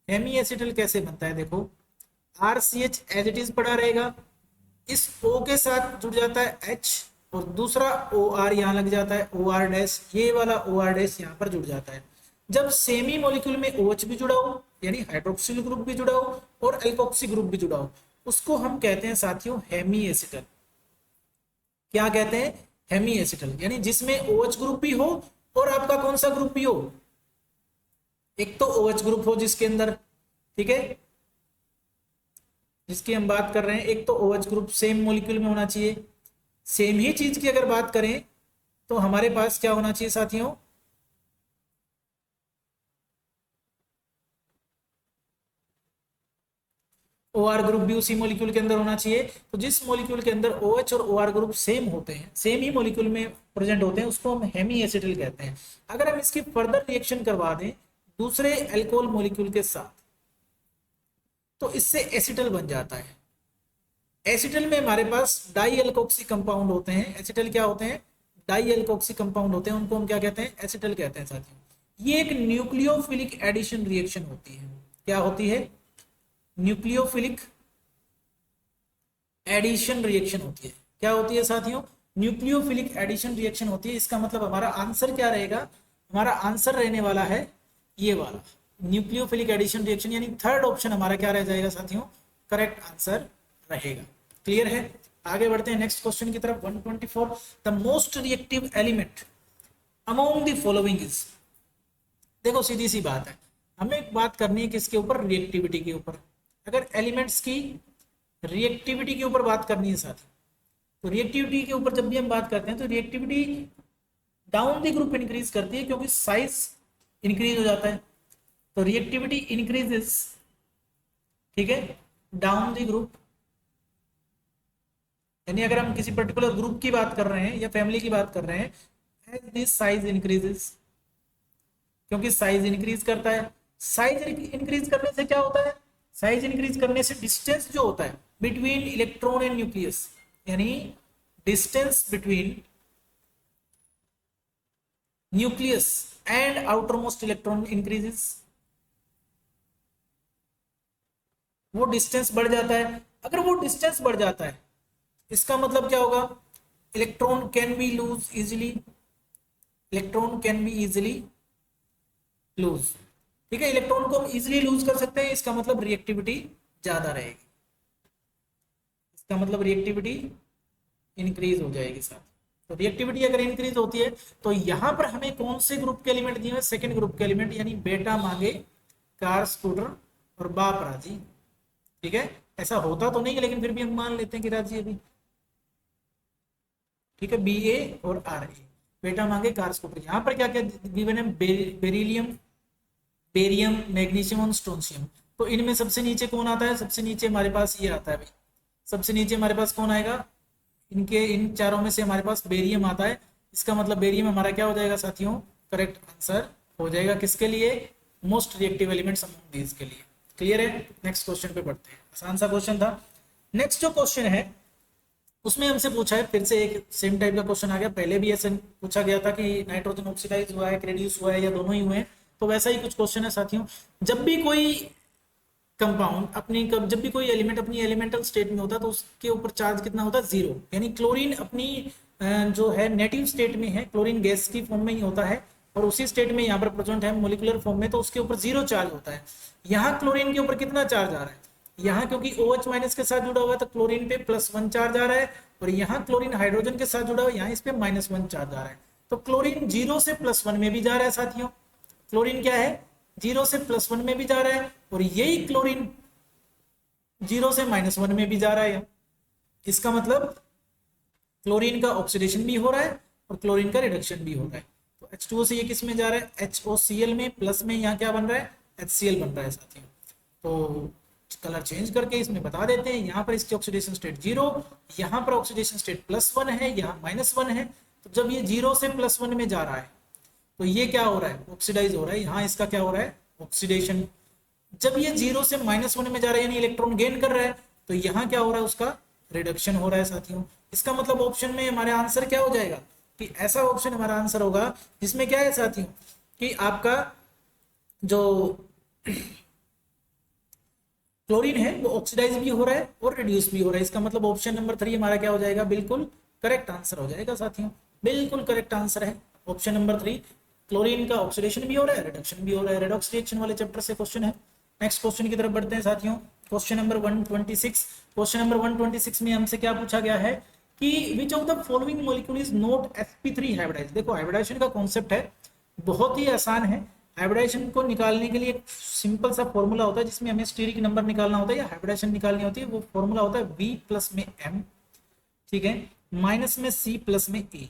[SPEAKER 1] हेमी एसिटल कैसे बनता है, देखो RCH एज इट इज पड़ा रहेगा, इस O के साथ जुड़ जाता है H और दूसरा OR यहाँ लग जाता है OR डैश, ये वाला OR डैश यहाँ पर जुड़ जाता है। जब सेमी मॉलिक्यूल में OH भी जुड़ा हो यानी हाइड्रोक्सिल ग्रुप भी जुड़ा हो और एल्कोक्सी ग्रुप भी जुड़ा हो, उसको हम कहते हैं साथियों हेमी एसिटल। क्या कहते हैं, हेमी एसिटल, यानी जिसमें OH ग्रुप भी हो और आपका कौन सा ग्रुप भी हो, एक तो OH ग्रुप हो जिसके अंदर, ठीक है, जिसकी हम बात कर रहे हैं, एक तो OH ग्रुप सेम मॉलिक्यूल में होना चाहिए। सेम ही चीज की अगर बात करें तो हमारे पास क्या होना चाहिए साथियों, OR ग्रुप भी उसी मॉलिक्यूल के अंदर होना चाहिए। तो जिस मॉलिक्यूल के अंदर OH और OR ग्रुप सेम होते हैं, सेम ही मॉलिक्यूल में प्रेजेंट होते हैं, उसको हम हेमी एसिटल कहते हैं। अगर हम इसकी फर्दर रिएक्शन करवा दें दूसरे अल्कोहल मॉलिक्यूल के साथ तो इससे एसिटल बन जाता है। एसिटल में हमारे पास डाई अल्कोक्सी कंपाउंड होते हैं, एसिटल क्या होते हैं, डाई अल्कोक्सी कंपाउंड होते हैं, उनको हम क्या कहते हैं, एसिटल कहते हैं साथियों। ये एक न्यूक्लियोफिलिक एडिशन रिएक्शन होती है, क्या होती है, न्यूक्लियोफिलिक एडिशन रिएक्शन होती है। क्या होती है साथियों, न्यूक्लियोफिलिक एडिशन रिएक्शन होती है। इसका मतलब हमारा आंसर क्या रहेगा, हमारा आंसर रहने वाला है ये वाला न्यूक्लियोफिलिक एडिशन रिएक्शन, यानी थर्ड ऑप्शन हमारा क्या रह जाएगा साथियों, करेक्ट आंसर रहेगा। क्लियर है, आगे बढ़ते हैं नेक्स्ट क्वेश्चन की तरफ। 124 the most reactive element among the following is. देखो सीधी सी बात है, हमें एक बात करनी है किसके ऊपर, रिएक्टिविटी के ऊपर। अगर एलिमेंट्स की रिएक्टिविटी के ऊपर बात करनी है साथ, तो रिएक्टिविटी के ऊपर जब भी हम बात करते हैं तो reactivity down the group increase करती है क्योंकि साइज इंक्रीज हो जाता है। तो रिएक्टिविटी इंक्रीजेस, ठीक है, डाउन द ग्रुप, यानी अगर हम किसी पर्टिकुलर ग्रुप की बात कर रहे हैं या फैमिली की बात कर रहे हैं, एज दिस साइज इंक्रीजेस, क्योंकि साइज इंक्रीज करता है। साइज इंक्रीज करने से क्या होता है, साइज इंक्रीज करने से डिस्टेंस जो होता है बिटवीन इलेक्ट्रॉन एंड न्यूक्लियस, यानी distance between nucleus and outermost electron increases, वो डिस्टेंस बढ़ जाता है। अगर वो डिस्टेंस बढ़ जाता है इसका मतलब क्या होगा, electron can be lose easily, electron can be easily lose, ठीक है, इलेक्ट्रॉन को हम इजिली लूज कर सकते हैं। इसका मतलब रिएक्टिविटी ज्यादा रहेगी, इसका मतलब रिएक्टिविटी इंक्रीज हो जाएगी साथ। तो रिएक्टिविटी अगर इंक्रीज होती है तो यहां पर हमें कौन से ग्रुप के एलिमेंट दिए हुए, सेकंड ग्रुप के एलिमेंट, यानी बेटा मांगे, कार स्कूटर और बाप राजी, ठीक है। ऐसा होता तो नहीं है लेकिन फिर भी हम मान लेते हैं कि राजी अभी, ठीक है, BA और RA, बेटा मांगे कार स्कूटर। यहाँ पर क्या क्या गिवन है, बेरिलियम, बेरियम, मैग्नीशियम और स्ट्रोंशियम। तो इनमें सबसे नीचे कौन आता है, सबसे नीचे हमारे पास ये आता है भाई, सबसे नीचे हमारे पास कौन आएगा, इनके इन चारों में से हमारे पास बेरियम आता है। इसका मतलब बेरियम हमारा क्या हो जाएगा साथियों, करेक्ट आंसर हो जाएगा किसके लिए, most reactive elements among these के लिए। क्लियर है? नेक्स्ट क्वेश्चन पे बढ़ते हैं। आसान सा क्वेश्चन था। नेक्स्ट जो क्वेश्चन है उसमें हमसे पूछा है, फिर से एक सेम टाइप का क्वेश्चन आ गया। पहले भी ऐसे पूछा गया था कि नाइट्रोजन ऑक्सीडाइज हुआ है, रिड्यूस हुआ है, या दोनों ही हुए हैं। तो वैसा ही कुछ क्वेश्चन है साथियों। जब भी कोई कंपाउंड जब भी कोई एलिमेंट अपनी एलिमेंटल स्टेट में होता है तो उसके ऊपर चार्ज कितना होता है? 0। यानी क्लोरीन अपनी जो है नेटिव स्टेट में है, क्लोरीन गैस की फॉर्म में ही होता है, और उसी स्टेट में यहाँ पर प्रेजेंट है मोलिकुलर फॉर्म में, तो उसके ऊपर 0 चार्ज होता है। यहाँ क्लोरीन के ऊपर कितना चार्ज आ रहा है? यहाँ क्योंकि OH माइनस के साथ जुड़ा हुआ है तो क्लोरीन पे +1 चार्ज आ रहा है, और यहाँ क्लोरीन हाइड्रोजन के साथ जुड़ा हुआ है, यहाँ इस पे -1 चार्ज आ रहा है। तो क्लोरीन 0 से +1 में भी जा रहा है साथियों। क्लोरीन क्या है? 0 से +1 में भी जा रहा है, और यही क्लोरीन 0 से -1 में भी जा रहा है। इसका मतलब क्लोरीन का ऑक्सीडेशन भी हो रहा है और क्लोरीन का रिडक्शन भी हो रहा है। तो H2O से ये किस में जा रहा है? HOCl में, प्लस में यहाँ क्या बन रहा है? HCl बन रहा है साथियों। तो कलर चेंज करके इसमें बता देते हैं। यहाँ पर इसकी ऑक्सीडेशन स्टेट 0, यहाँ पर ऑक्सीडेशन स्टेट +1 है, यहाँ -1 है। तो जब ये 0 से +1 में जा रहा है तो ये क्या हो रहा है? ऑक्सीडाइज हो रहा है। यहाँ इसका क्या हो रहा है? ऑक्सीडेशन। जब ये 0 से -1 में जा रहा है यानी इलेक्ट्रॉन गेन कर रहा है, तो यहाँ क्या हो रहा है? उसका रिडक्शन हो रहा है साथियों। इसका मतलब ऑप्शन में हमारे आंसर क्या हो जाएगा? कि ऐसा ऑप्शन हमारा आंसर होगा जिसमें क्या है साथियों कि आपका जो क्लोरीन है वो ऑक्सीडाइज भी हो रहा है और रिड्यूस भी हो रहा है। इसका मतलब ऑप्शन नंबर 3 हमारा क्या हो जाएगा? बिल्कुल करेक्ट आंसर हो जाएगा साथियों। बिल्कुल करेक्ट आंसर है ऑप्शन नंबर 3। क्लोरीन का ऑक्सीडेशन भी हो रहा है, रिडक्शन भी हो रहा है। रेडॉक्स रिएक्शन वाले चैप्टर से क्वेश्चन है। नेक्स्ट क्वेश्चन की तरफ बढ़ते हैं साथियों। Question number 126। क्वेश्चन नंबर 126 में हमसे क्या पूछा गया है कि which of the following molecule is not sp3 hybridize. देखो हाइब्रिडाइजेशन का कॉन्सेप्ट है, बहुत ही आसान है। हाइब्रिडाइजेशन को निकालने के लिए एक सिंपल सा फॉर्मूला होता है जिसमें हमें स्टीरिक नंबर निकालना होता है या हाइब्रिडाइजेशन निकालनी होती है। वो फॉर्मूला होता है V प्लस में M, ठीक है, माइनस में C प्लस में A।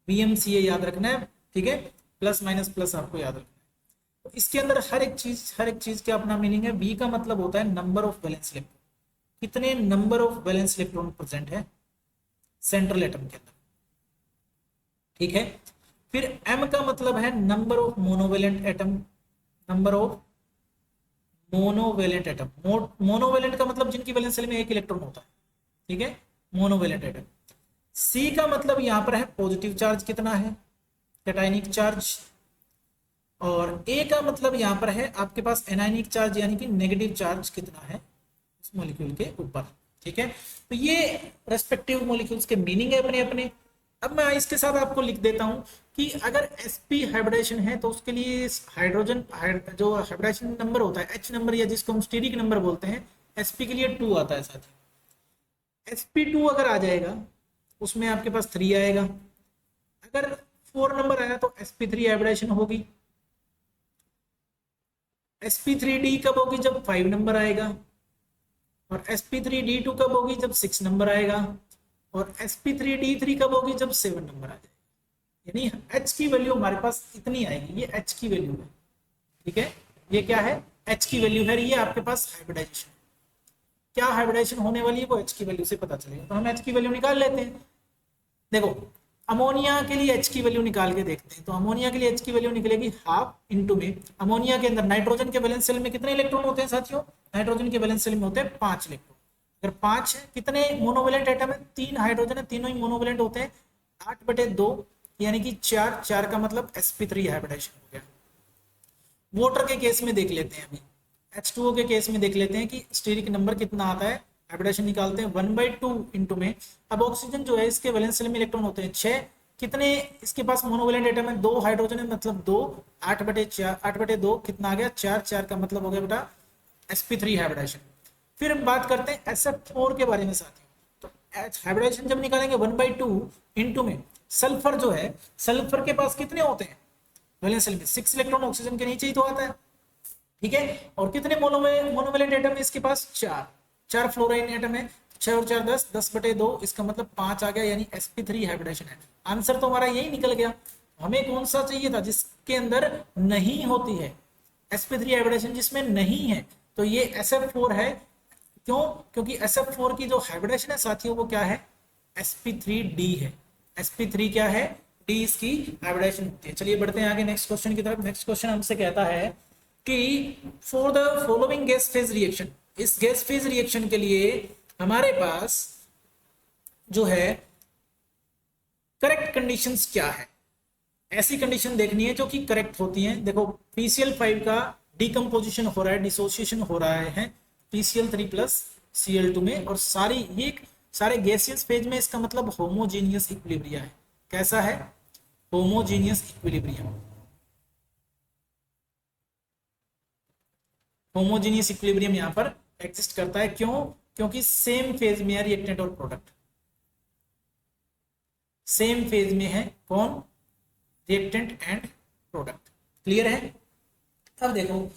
[SPEAKER 1] VMCA याद रखना है, ठीक है, प्लस माइनस प्लस आपको याद रखना है। तो इसके अंदर हर एक चीज का अपना मीनिंग है। V का मतलब होता है नंबर ऑफ वैलेंस इलेक्ट्रॉन, कितने number of valence electron present है सेंट्रल एटम के अंदर, ठीक है। फिर M का मतलब है number of monovalent atom, number of monovalent atom. Monovalent का मतलब जिनकी वैलेंस शेल में एक इलेक्ट्रॉन होता है, ठीक है, मोनोवेलेंट एटम। C का मतलब यहां पर है पॉजिटिव चार्ज कितना है, कैटायनिक चार्ज। और A का मतलब यहां पर है आपके पास एनायनिक चार्ज यानी कि नेगेटिव चार्ज कितना है उस मॉलिक्यूल के ऊपर, ठीक है। तो ये रेस्पेक्टिव मॉलिक्यूल्स के मीनिंग है अपने अपने। अब मैं इसके साथ आपको लिख देता हूं कि अगर sp हाइब्रिडेशन है तो उसके लिए हाइड्रोजन जो हाइब्रिडेशन नंबर होता है H नंबर या जिसको हम स्टीरिक नंबर बोलते हैं, sp के लिए 2 आता है साथ। sp2 अगर आ जाएगा उसमें आपके पास 3 आएगा। अगर 4 नंबर आया तो sp3 हाइब्रिडेशन होगी। sp3d कब होगी? जब 5 नंबर आएगा। और sp3d2 कब होगी? जब 6 नंबर आएगा। और sp3d3 कब होगी? जब 7 नंबर आ जाएगा। यानी H की वैल्यू हमारे पास इतनी आएगी, ये H की वैल्यू है, ठीक है। ये क्या है? H की वैल्यू है। ये आपके पास हाइब्रिडाइजेशन, क्या हाइब्रिडाइजेशन होने वाली है वो H की वैल्यू से पता चलेगा। तो हम H की वैल्यू निकाल लेते हैं। देखो अमोनिया के लिए H की वैल्यू निकाल के देखते हैं। तो अमोनिया के लिए H की वैल्यू निकलेगी हाफ इंटू में अमोनिया के अंदर नाइट्रोजन के वैलेंस शेल में कितने इलेक्ट्रॉन होते हैं साथियों? नाइट्रोजन के वैलेंस शेल में होते हैं 5 इलेक्ट्रॉन। अगर 5 है, कितने मोनोवेलेंट एटम है? 3 हाइड्रोजन है, तीनों ही मोनोवेलेंट होते हैं। 8/2 यानी कि 4 का मतलब sp3 हाइब्रिडाइजेशन हो गया। वाटर के केस में देख लेते हैं, अभी H2O के केस में देख लेते हैं कि स्टीरिक नंबर कितना आता है। हाइब्रिडेशन निकालते हैं 1/2 इंटू में। अब ऑक्सीजन जो है इसके वैलेंस शेल में इलेक्ट्रॉन होते हैं 6, कितने इसके पास मोनोवेलेंट एटम है? 2 हाइड्रोजन है, मतलब 2। 8/2 कितना आ गया? 4 का मतलब हो गया बेटा sp3 हाइब्रिडेशन। फिर हम बात करते हैं SF4 के बारे में साथियों। तो हाइब्रिडेशन जब निकालेंगे 1/2 इंटू में सल्फर जो है, सल्फर के पास कितने होते हैं वैलेंस शेल में? 6 इलेक्ट्रॉन ऑक्सीजन के नीचे ही तो आता है, ठीक है। और कितने मोनोवेलेंट एटम है इसके पास? 4 फ्लोराइन एटम है, 6 और 4 10, 10/2, इसका मतलब 5 आ गया, यानी sp3 हाइब्रिडेशन है। आंसर तो हमारा यही निकल गया। हमें कौन सा चाहिए था? जिसके अंदर नहीं होती है sp3 हाइब्रिडेशन, जिसमें नहीं है, तो ये SF4 है। क्यों? क्योंकि SF4 की जो हाइब्रिडेशन है साथियों वो क्या है? sp3d है। sp3 क्या है? d इसकी हाइब्रिडेशन होती है। चलिए बढ़ते हैं आगे नेक्स्ट क्वेश्चन की तरफ। नेक्स्ट क्वेश्चन हमसे कहता है कि for the following gas phase reaction, इस गैस फेज रिएक्शन के लिए हमारे पास जो है करेक्ट कंडीशंस क्या है, ऐसी कंडीशन देखनी है जो कि करेक्ट होती हैं। देखो PCl5 का डिकम्पोजिशन हो रहा है, डिसोसिएशन हो रहा है PCl3 प्लस Cl2 में, और ये सारे गैसियस फेज में, इसका मतलब होमोजीनियस इक्विलिब्रिया है। कैसा है? Homogeneous equilibrium. होमोजीनियस इक्विलिब्रियम यहां पर एग्जिस्ट करता है। क्यों? क्योंकि सेम फेज में है रिएक्टेंट और प्रोडक्ट, सेम फेज में है कौन? Reactant and product. क्लियर है? अब देखो,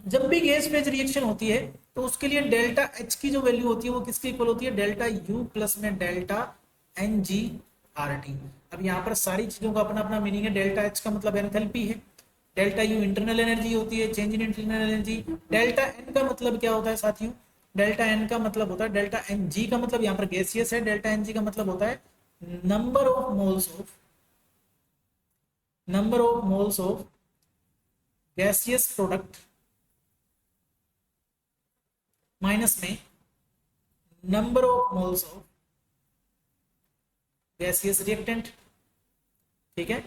[SPEAKER 1] जब भी गैस फेज रिएक्शन होती है तो उसके लिए डेल्टा H की जो वैल्यू होती है वो किसके इक्वल होती है? डेल्टा U प्लस में डेल्टा NG/RT। अब यहाँ पर सारी चीजों का अपना अपना मीनिंग है। डेल्टा H का मतलब एंथैल्पी है, डेल्टा U इंटरनल एनर्जी होती है, change in internal energy. Delta N का मतलब क्या होता है साथियों? डेल्टा N का मतलब होता है, डेल्टा NG का मतलब यहाँ पर गैसियस है, डेल्टा NG का मतलब होता है number of moles of gaseous product minus में number of moles of gaseous reactant. ठीक है,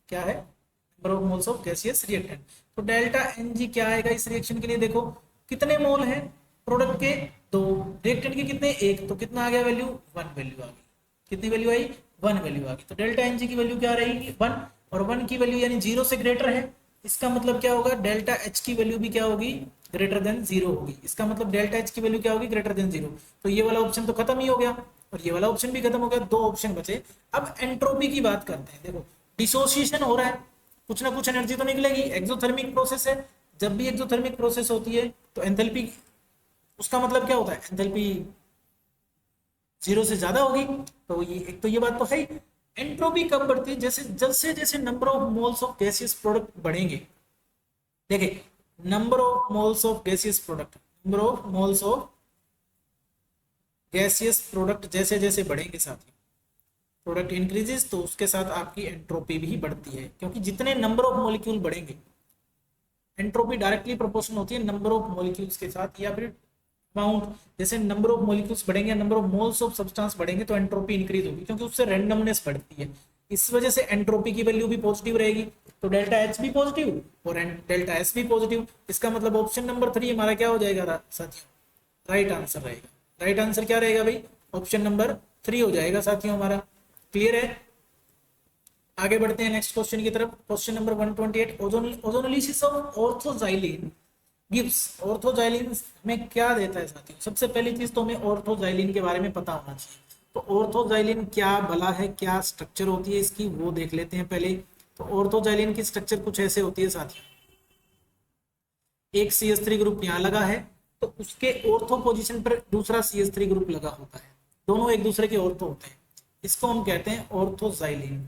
[SPEAKER 1] क्या है? Number of moles of gaseous reactant. तो डेल्टा Ng क्या आएगा इस रिएक्शन के लिए? देखो कितने मोल हैं प्रोडक्ट के? 2, रिएक्टेंट के कितने? 1, तो कितना आ गया वैल्यू? 1 वैल्यू आ गई। कितनी वैल्यू आई? 1 वैल्यू आ गई। तो डेल्टा Ng की वैल्यू क्या रहेगी? 1, और 1 की वैल्यू यानी 0 से ग्रेटर है, इसका मतलब क्या होगा? डेल्टा H की वैल्यू भी क्या होगी? ग्रेटर देन 0 होगी। इसका मतलब डेल्टा H की वैल्यू क्या होगी? Greater than 0। तो ये वाला ऑप्शन तो खत्म ही हो गया और ये वाला ऑप्शन भी खत्म हो गया, 2 ऑप्शन बचे। अब एंट्रोपी की बात करते हैं। देखो डिसोसिएशन हो रहा है, कुछ ना कुछ एनर्जी तो निकलेगी, एक्सोथर्मिक प्रोसेस है। जब भी एक्सोथर्मिक प्रोसेस होती है तो एंथैल्पी, उसका मतलब क्या होता है? एंथैल्पी 0 से ज्यादा होगी। तो ये एक तो ये बात तो है। एंट्रोपी कब बढ़ती है? जैसे जैसे number of moles of gaseous product बढ़ेंगे। देखिए number of moles of gaseous product, number of moles of gaseous product जैसे जैसे बढ़ेंगे साथियों, प्रोडक्ट इंक्रीजेस, तो उसके साथ आपकी एंट्रोपी भी बढ़ती है। क्योंकि जितने नंबर ऑफ मॉलिक्यूल बढ़ेंगे, एंट्रोपी डायरेक्टली प्रोपोर्शनल होती है नंबर ऑफ मॉलिक्यूल्स के साथ, या फिर अमाउंट, जैसे नंबर ऑफ मॉलिक्यूल्स बढ़ेंगे, number of moles of substance बढ़ेंगे तो एंट्रोपी इंक्रीज होगी, क्योंकि उससे रैंडमनेस बढ़ती है। इस वजह से एंट्रोपी की वैल्यू भी पॉजिटिव रहेगी। तो डेल्टा H भी पॉजिटिव और डेल्टा S भी पॉजिटिव। इसका मतलब ऑप्शन नंबर 3 हमारा क्या हो जाएगा साथियों? राइट आंसर रहेगा। राइट आंसर क्या रहेगा भाई? ऑप्शन नंबर 3 हो जाएगा साथियों हमारा। क्लियर है? आगे बढ़ते हैं नेक्स्ट क्वेश्चन की तरफ। Question number 128, ozonolysis of ऑर्थोजाइलिन gives. ऑर्थोजाइलिन में क्या देता है साथियों? सबसे पहली चीज तो हमें ऑर्थोजाइलिन के बारे में पता होना चाहिए। तो ऑर्थोजाइलिन क्या भला है, क्या स्ट्रक्चर होती है इसकी, वो देख लेते हैं पहले। तो ऑर्थोजाइलिन की स्ट्रक्चर कुछ ऐसे होती है साथियों, एक CH3 ग्रुप यहाँ लगा है तो उसके ऑर्थो पोजीशन पर दूसरा CH3 ग्रुप लगा होता है, दोनों एक दूसरे के ऑर्थो होते हैं। इसको हम कहते हैं ऑर्थोजाइलिन।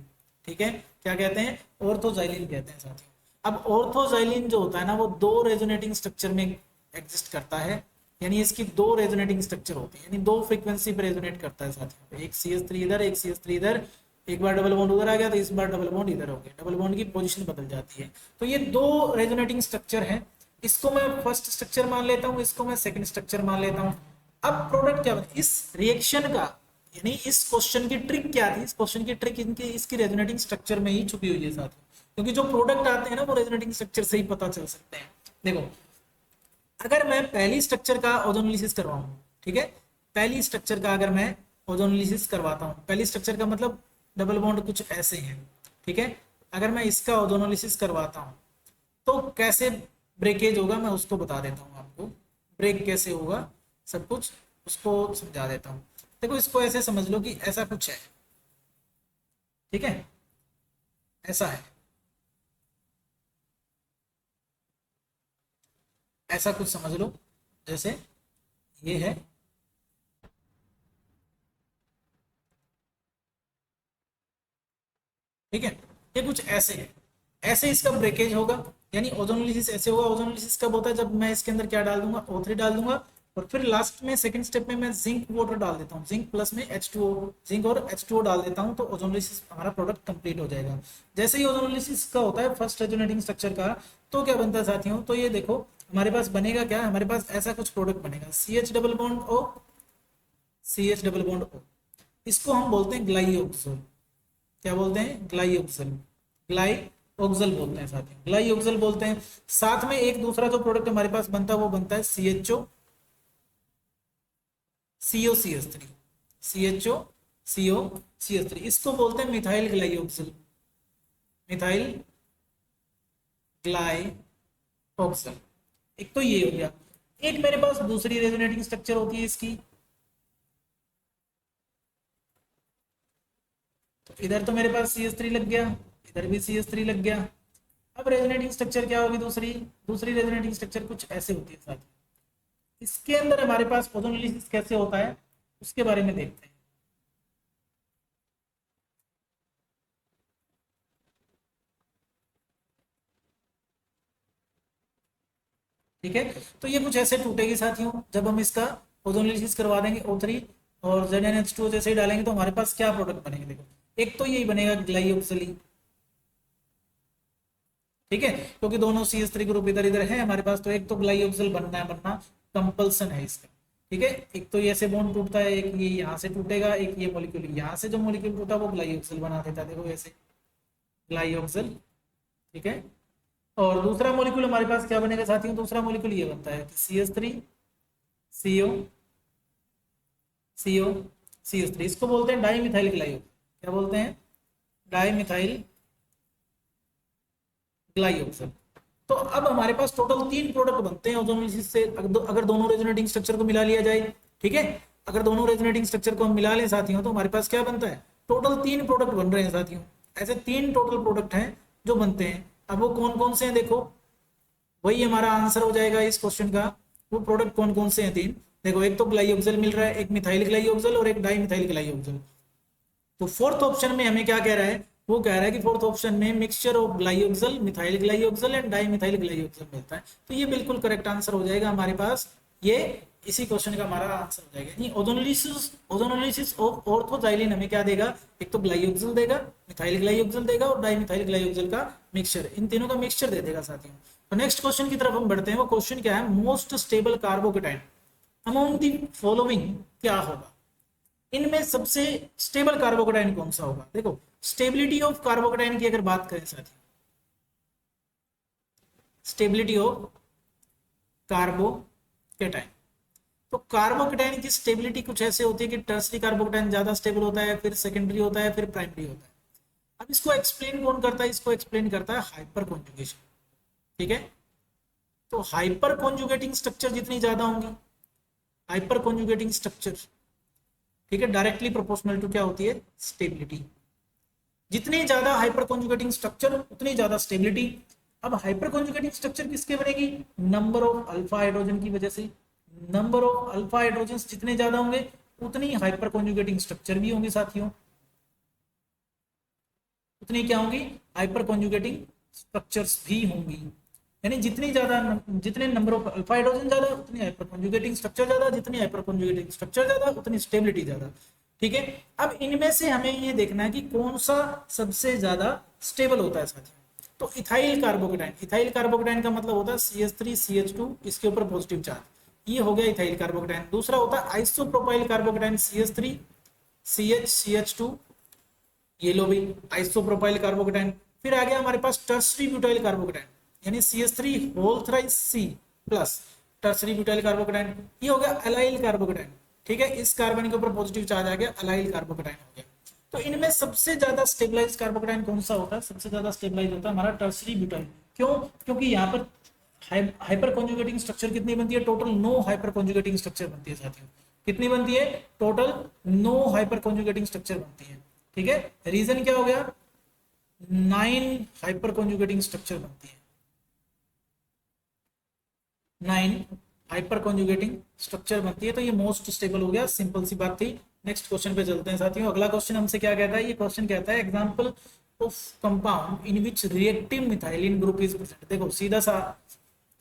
[SPEAKER 1] ठीक है, क्या कहते हैं? ऑर्थोजाइलिन कहते हैं साथियों। अब ऑर्थोजाइलिन जो होता है ना, वो 2 रेजोनेटिंग स्ट्रक्चर में एग्जिस्ट करता है, यानी इसकी 2 रेजोनेटिंग स्ट्रक्चर होती है, यानी 2 फ्रीक्वेंसी पे रेजोनेट करता है साथियों। एक CH3 इधर, एक CH3 इधर, एक बार डबल बॉन्ड उधर आ गया तो इस बार डबल बॉन्ड इधर हो गया, डबल बॉन्ड की पोजीशन बदल जाती है। तो ये 2 रेजोनेटिंग स्ट्रक्चर है। इसको मैं फर्स्ट स्ट्रक्चर मान लेता हूँ, इसको मैं सेकंड स्ट्रक्चर मान लेता हूँ। अब प्रोडक्ट क्या बना इस रिएक्शन का, यानी इस क्वेश्चन की ट्रिक क्या थी? इस क्वेश्चन की ट्रिक इसकी रेजोनेटिंग स्ट्रक्चर में ही छुपी हुई है साथियों, क्योंकि जो प्रोडक्ट आते हैं ना वो रेजोनेटिंग स्ट्रक्चर से ही पता चल सकते हैं। देखो अगर मैं पहली स्ट्रक्चर का ओजोनोलिसिस करवाऊं, ठीक है, पहली स्ट्रक्चर का अगर मैं ओजोनोलिसिस करवाता हूं, पहली स्ट्रक्चर का मतलब डबल बॉन्ड कुछ ऐसे हैं, ठीक है, अगर मैं इसका ओजोनोलिसिस करवाता हूं तो कैसे ब्रेकेज होगा मैं उसको बता देता हूं आपको। ब्रेक कैसे होगा सब कुछ उसको समझा देता हूं। देखो इसको ऐसे समझ लो कि ऐसा कुछ है, ठीक है, ऐसा है, ऐसा कुछ समझ लो, जैसे ये है, ठीक है, ये कुछ ऐसे है, ऐसे इसका ब्रेकेज होगा, यानी ओजोनोलिसिस ऐसे होगा। ओजोनोलिसिस कब होता है? जब मैं इसके अंदर क्या डाल दूंगा? O3 डाल दूंगा और फिर लास्ट में सेकंड स्टेप में मैं जिंक वाटर डाल देता हूँ, जिंक प्लस में H2O, जिंक और H2O डाल देता हूँ, तो ओजोनोलिसिस हमारा प्रोडक्ट कंप्लीट हो जाएगा। जैसे ही ओजोनोलिसिस का होता है फर्स्ट रेजोनेटिंग स्ट्रक्चर का, तो क्या बनता है साथियों, तो ये देखो हमारे पास बनेगा क्या, हमारे पास ऐसा कुछ प्रोडक्ट बनेगा, CH double bond O, CH double bond O, इसको हम बोलते हैं ग्लाइऑक्सल। क्या बोलते हैं, ग्लाइऑक्सल, ग्लाइऑक्सल बोलते हैं साथियों, ग्लाइऑक्सल बोलते हैं। साथ में एक दूसरा जो प्रोडक्ट हमारे पास बनता है वो बनता है CHO COCH3, CHO COCH3, इसको बोलते हैं मिथाइल ग्लाइऑक्सल, मिथाइल ग्लाइऑक्सल। एक तो ये हो गया। एक मेरे पास दूसरी रेजोनेटिंग स्ट्रक्चर होती है इसकी, तो इधर तो मेरे पास CH3 लग गया, इधर भी CH3 लग गया। अब रेजोनेटिंग स्ट्रक्चर क्या होगी, दूसरी दूसरी रेजोनेटिंग स्ट्रक्चर कुछ ऐसे होती है साथ। इसके अंदर हमारे पास ओजोनोलिसिस कैसे होता है उसके बारे में देखते हैं। ठीक है, तो ये कुछ ऐसे टूटेगी साथियों, जब हम इसका ओजोनोलिसिस करवा देंगे O3 और ZnH2 जैसे ही डालेंगे तो हमारे पास क्या प्रोडक्ट बनेंगे, देखो एक तो यही बनेगा ग्लाइऑक्सली, ठीक है, क्योंकि दोनों CH3 ग्रुप इधर इधर है हमारे पास, तो एक तो ग्लाइऑक्सल बनना कंपल्सन है इसका। ठीक है, एक तो ये ऐसे बॉन्ड टूटता है, एक ये यहाँ से टूटेगा, एक ये मॉलिक्यूल यहाँ से जो मॉलिक्यूल टूटा वो ग्लाइऑक्सल बना देता है, देखो ऐसे ग्लाइऑक्सल। ठीक है, और दूसरा मॉलिक्यूल हमारे पास क्या बनेगा साथियों, दूसरा मॉलिक्यूल ये बनता है CH3 CO CO CH3, इसको बोलते हैं डाईमिथाइल ग्लाइऑक्सल। क्या बोलते हैं, डाईमिथाइल ग्लाइऑक्सल। तो अब हमारे पास टोटल 3 प्रोडक्ट बनते हैं ओजोनोलिसिस से, अगर दोनों रेजोनेटिंग स्ट्रक्चर को मिला लिया जाए। ठीक है, अगर दोनों रेजोनेटिंग स्ट्रक्चर को हम मिला लें साथियों तो हमारे पास क्या बनता है, टोटल 3 प्रोडक्ट बन रहे हैं साथियों। ऐसे 3 टोटल प्रोडक्ट हैं जो बनते हैं। अब वो कौन कौन से हैं, देखो वही हमारा आंसर हो जाएगा इस क्वेश्चन का। वो प्रोडक्ट कौन कौन से हैं 3, देखो एक तो ग्लाइऑक्सल मिल रहा है, एक मिथाइल ग्लाइऑक्सल और एक डाईमिथाइल ग्लाइऑक्सल। तो फोर्थ ऑप्शन में हमें क्या कह रहा है, वो कह रहा है कि फोर्थ ऑप्शन में mixture of glyoxal, methyl glyoxal and dimethyl glyoxal मिलता है। तो ये बिल्कुल करेक्ट आंसर हो जाएगा हमारे पास, ये इसी क्वेश्चन का हमारा आंसर हो जाएगा। नहीं, ओजोनोलिसिस ऑफ ऑर्थोजाइलिन हमें क्या देगा, एक तो ग्लाइऑक्सल देगा, मिथाइल ग्लाइऑक्सल देगा और डाईमिथाइल ग्लाइऑक्सल का मिक्सचर, इन तीनों का मिक्सचर दे देगा साथियों। तो नेक्स्ट क्वेश्चन की तरफ हम बढ़ते हैं। वो क्वेश्चन क्या है, most stable carbocation among the following क्या होगा, इनमें सबसे स्टेबल कार्बोकेटाइन कौन सा होगा। देखो स्टेबिलिटी ऑफ कार्बोकेटाइन की अगर बात करें साथियों, स्टेबिलिटी ऑफ कार्बोकेटाइन, तो कार्बोकेटाइन की स्टेबिलिटी कुछ ऐसे होती है कि टर्सरी कार्बोकेटाइन ज्यादा स्टेबल होता है, फिर सेकेंडरी होता है, फिर प्राइमरी होता है। अब इसको एक्सप्लेन कौन करता है, इसको एक्सप्लेन करता है हाइपर कॉन्जुगेशन। ठीक है, तो हाइपर कॉन्जुगेटिंग स्ट्रक्चर जितनी ज्यादा होंगी, हाइपर कॉन्जुगेटिंग स्ट्रक्चर, ठीक है, डायरेक्टली प्रोपोर्शनल टू क्या होती है, स्टेबिलिटी। जितने ज्यादा हाइपर कॉन्जुगेटिंग स्ट्रक्चर उतनी ज्यादा स्टेबिलिटी। अब हाइपर कॉन्जुगेटिंग स्ट्रक्चर किसके बनेगी, नंबर ऑफ अल्फा हाइड्रोजन की वजह से। नंबर ऑफ अल्फा हाइड्रोजन जितने ज्यादा होंगे उतनी हाइपर कॉन्जुगेटिंग स्ट्रक्चर भी होंगी साथियों, उतनी क्या होंगी, हाइपर कॉन्जुगेटिंग स्ट्रक्चर्स भी होंगी। यानी जितनी ज्यादा, जितने नंबर ऑफ अल्फा हाइड्रोजन ज्यादा उतनी हाइपर कॉन्जुगेटिंग स्ट्रक्चर ज्यादा, जितनी हाइपर कॉन्जुगेटिंग स्ट्रक्चर ज्यादा उतनी स्टेबिलिटी ज्यादा। ठीक है, अब इनमें से हमें ये देखना है कि कौन सा सबसे ज्यादा स्टेबल होता है साथियों। तो इथाइल कार्बोकेटाइन, इथाइल कार्बोकेटाइन का मतलब होता है CH3 CH2, इसके ऊपर पॉजिटिव चार्ज, ये हो गया इथाइल कार्बोकेटाइन। दूसरा होता है isopropyl carbocation, CH3 CH CH2, ये लो भी आइसोप्रोपाइल कार्बोकेटाइन। फिर आ गया हमारे पास टर्सरी ब्यूटाइल कार्बोकेटाइन, यानी CH3 whole thrice C plus tertiary butyl carbocation, ये हो गया अलाइल कार्बोकेटाइन। ठीक है, इस कार्बन के ऊपर पॉजिटिव चार्ज आ गया, अलाइल कार्बोकेटाइन हो गया। तो इनमें सबसे ज्यादा स्टेबलाइज कार्बोकेटाइन कौन सा होता है, सबसे ज्यादा स्टेबलाइज होता है हमारा टर्सरी ब्यूटाइल। क्यों, क्योंकि यहाँ पर हाइपर कॉन्जुगेटिंग स्ट्रक्चर कितनी बनती है, टोटल 9 हाइपर कॉन्जुगेटिंग स्ट्रक्चर बनती है साथियों। कितनी बनती है, टोटल 9 हाइपर कॉन्जुगेटिंग स्ट्रक्चर बनती है। ठीक है, रीजन क्या हो गया, 9 हाइपर कॉन्जुगेटिंग स्ट्रक्चर बनती है, 9 हाइपर कॉन्जुगेटिंग स्ट्रक्चर बनती है, तो ये मोस्ट स्टेबल हो गया, सिंपल सी बात थी। नेक्स्ट क्वेश्चन पे चलते हैं साथियों। अगला क्वेश्चन हमसे क्या कहता है, ये क्वेश्चन कहता है example of compound in which reactive methylene group is present. देखो सीधा सा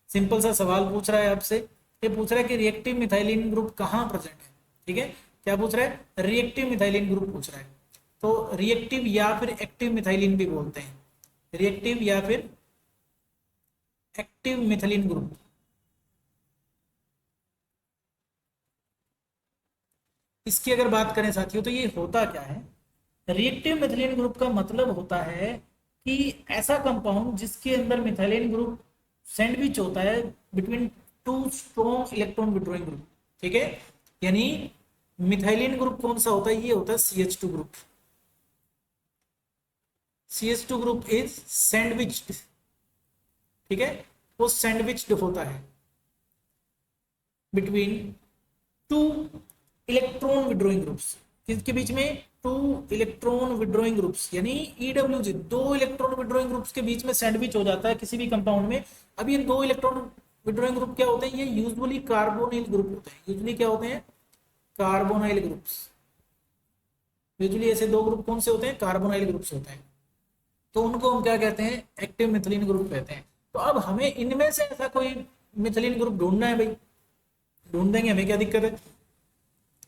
[SPEAKER 1] सिंपल सा सवाल पूछ रहा है आपसे ये पूछ रहा है कि रिएक्टिव मिथाइलिन ग्रुप कहाँ प्रेजेंट है। ठीक है, क्या पूछ रहा है, रिएक्टिव मिथाइलिन ग्रुप पूछ रहा है। तो रिएक्टिव या फिर एक्टिव मिथाइलिन भी बोलते हैं, रिएक्टिव या फिर एक्टिव मिथाइलिन ग्रुप। इसकी अगर बात करें साथियों तो ये होता क्या है, रिएक्टिव मिथाइलिन ग्रुप का मतलब होता है कि ऐसा कंपाउंड जिसके अंदर मिथाइलिन ग्रुप सैंडविच होता है between two strong electron withdrawing group. ठीक है, यानी मिथाइलिन ग्रुप कौन सा होता है, ये होता है CH2 group. CH2 group is sandwiched. ठीक है, वो सैंडविच्ड होता है between two electron withdrawing groups. किसके बीच में, टू इलेक्ट्रॉन विड्रॉइंग ग्रुप्स, यानी EWG, दो इलेक्ट्रॉन विड्रॉइंग ग्रुप्स के बीच में सैंडविच हो जाता है किसी भी कंपाउंड में। अब ये दो इलेक्ट्रॉन विड्रॉइंग ग्रुप क्या होते हैं, ये यूजुअली कार्बोनिल ग्रुप होते हैं। यूजुअली क्या होते हैं, कार्बोनाइल ग्रुप्स। यूजुअली ऐसे दो ग्रुप कौन से होते हैं, कार्बोनाइल ग्रुप्स होते हैं। तो उनको हम क्या कहते हैं, एक्टिव मिथाइलिन ग्रुप कहते हैं। तो अब हमें इनमें से ऐसा कोई मिथाइलिन ग्रुप ढूंढना है भाई, ढूंढ देंगे, हमें क्या दिक्कत है।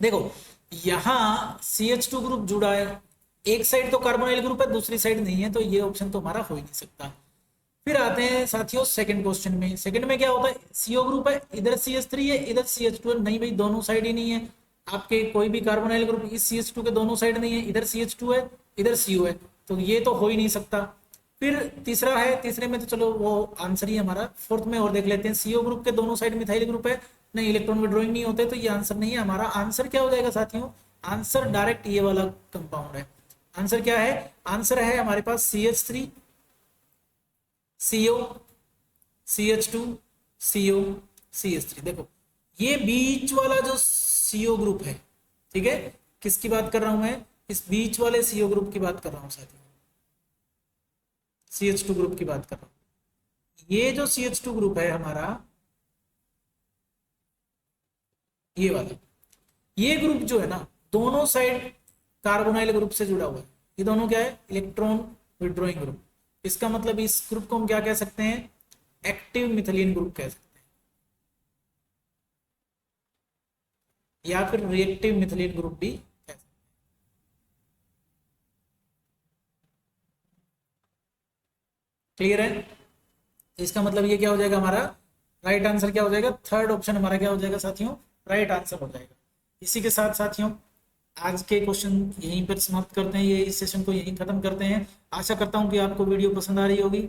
[SPEAKER 1] देखो यहाँ CH2 ग्रुप जुड़ा है, एक साइड तो कार्बोनाइल ग्रुप है, दूसरी साइड नहीं है, तो ये ऑप्शन तो हमारा हो ही नहीं सकता। फिर आते हैं साथियों सेकंड क्वेश्चन में। सेकंड में क्या होता है, CO ग्रुप है, इधर CH3 है, इधर CH2 है। नहीं भाई, दोनों साइड ही नहीं है आपके, कोई भी कार्बोनाइल ग्रुप इस CH2 के दोनों साइड नहीं है, इधर CH2 है, इधर CO है, तो ये तो हो ही नहीं सकता। फिर तीसरा है, तीसरे में तो चलो वो आंसर ही हमारा। फोर्थ में और देख लेते हैं, CO ग्रुप के दोनों साइड मिथाइल ग्रुप है, नहीं इलेक्ट्रॉन विड्रॉइंग नहीं होते, तो ये आंसर नहीं है हमारा। आंसर क्या हो जाएगा साथियों, आंसर डायरेक्ट ये वाला कंपाउंड है। आंसर क्या है, आंसर है हमारे पास CH3 CO CH2 CO CH3। देखो ये बीच वाला जो CO ग्रुप है, ठीक है, किसकी बात कर रहा हूं मैं, इस बीच वाले CO ग्रुप की बात कर रहा हूं साथियों, CH2 ग्रुप की बात कर रहा हूं। ये जो CH2 ग्रुप है हमारा, ये वाला, ये ग्रुप जो है ना, दोनों साइड कार्बोनाइल ग्रुप से जुड़ा हुआ है। ये दोनों क्या है, इलेक्ट्रॉन विड्रॉइंग ग्रुप। इसका मतलब इस ग्रुप को हम क्या कह सकते हैं, एक्टिव मिथाइलिन ग्रुप कह सकते हैं, या फिर रिएक्टिव मिथाइलिन ग्रुप भी कह सकते हैं। क्लियर है, इसका मतलब ये क्या हो जाएगा हमारा, राइट आंसर क्या हो जाएगा, थर्ड ऑप्शन हमारा क्या हो जाएगा साथियों, राइट आंसर हो जाएगा। इसी के साथ साथियों आज के क्वेश्चन यहीं पर समाप्त करते हैं, ये इस सेशन को यहीं खत्म करते हैं। आशा करता हूं कि आपको वीडियो पसंद आ रही होगी।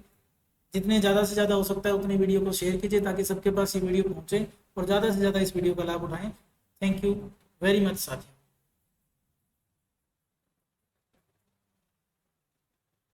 [SPEAKER 1] जितने ज़्यादा से ज़्यादा हो सकता है उतने वीडियो को शेयर कीजिए ताकि सबके पास ये वीडियो पहुंचे और ज़्यादा से ज़्यादा इस वीडियो का लाभ उठाएं। थैंक यू वेरी मच साथियों।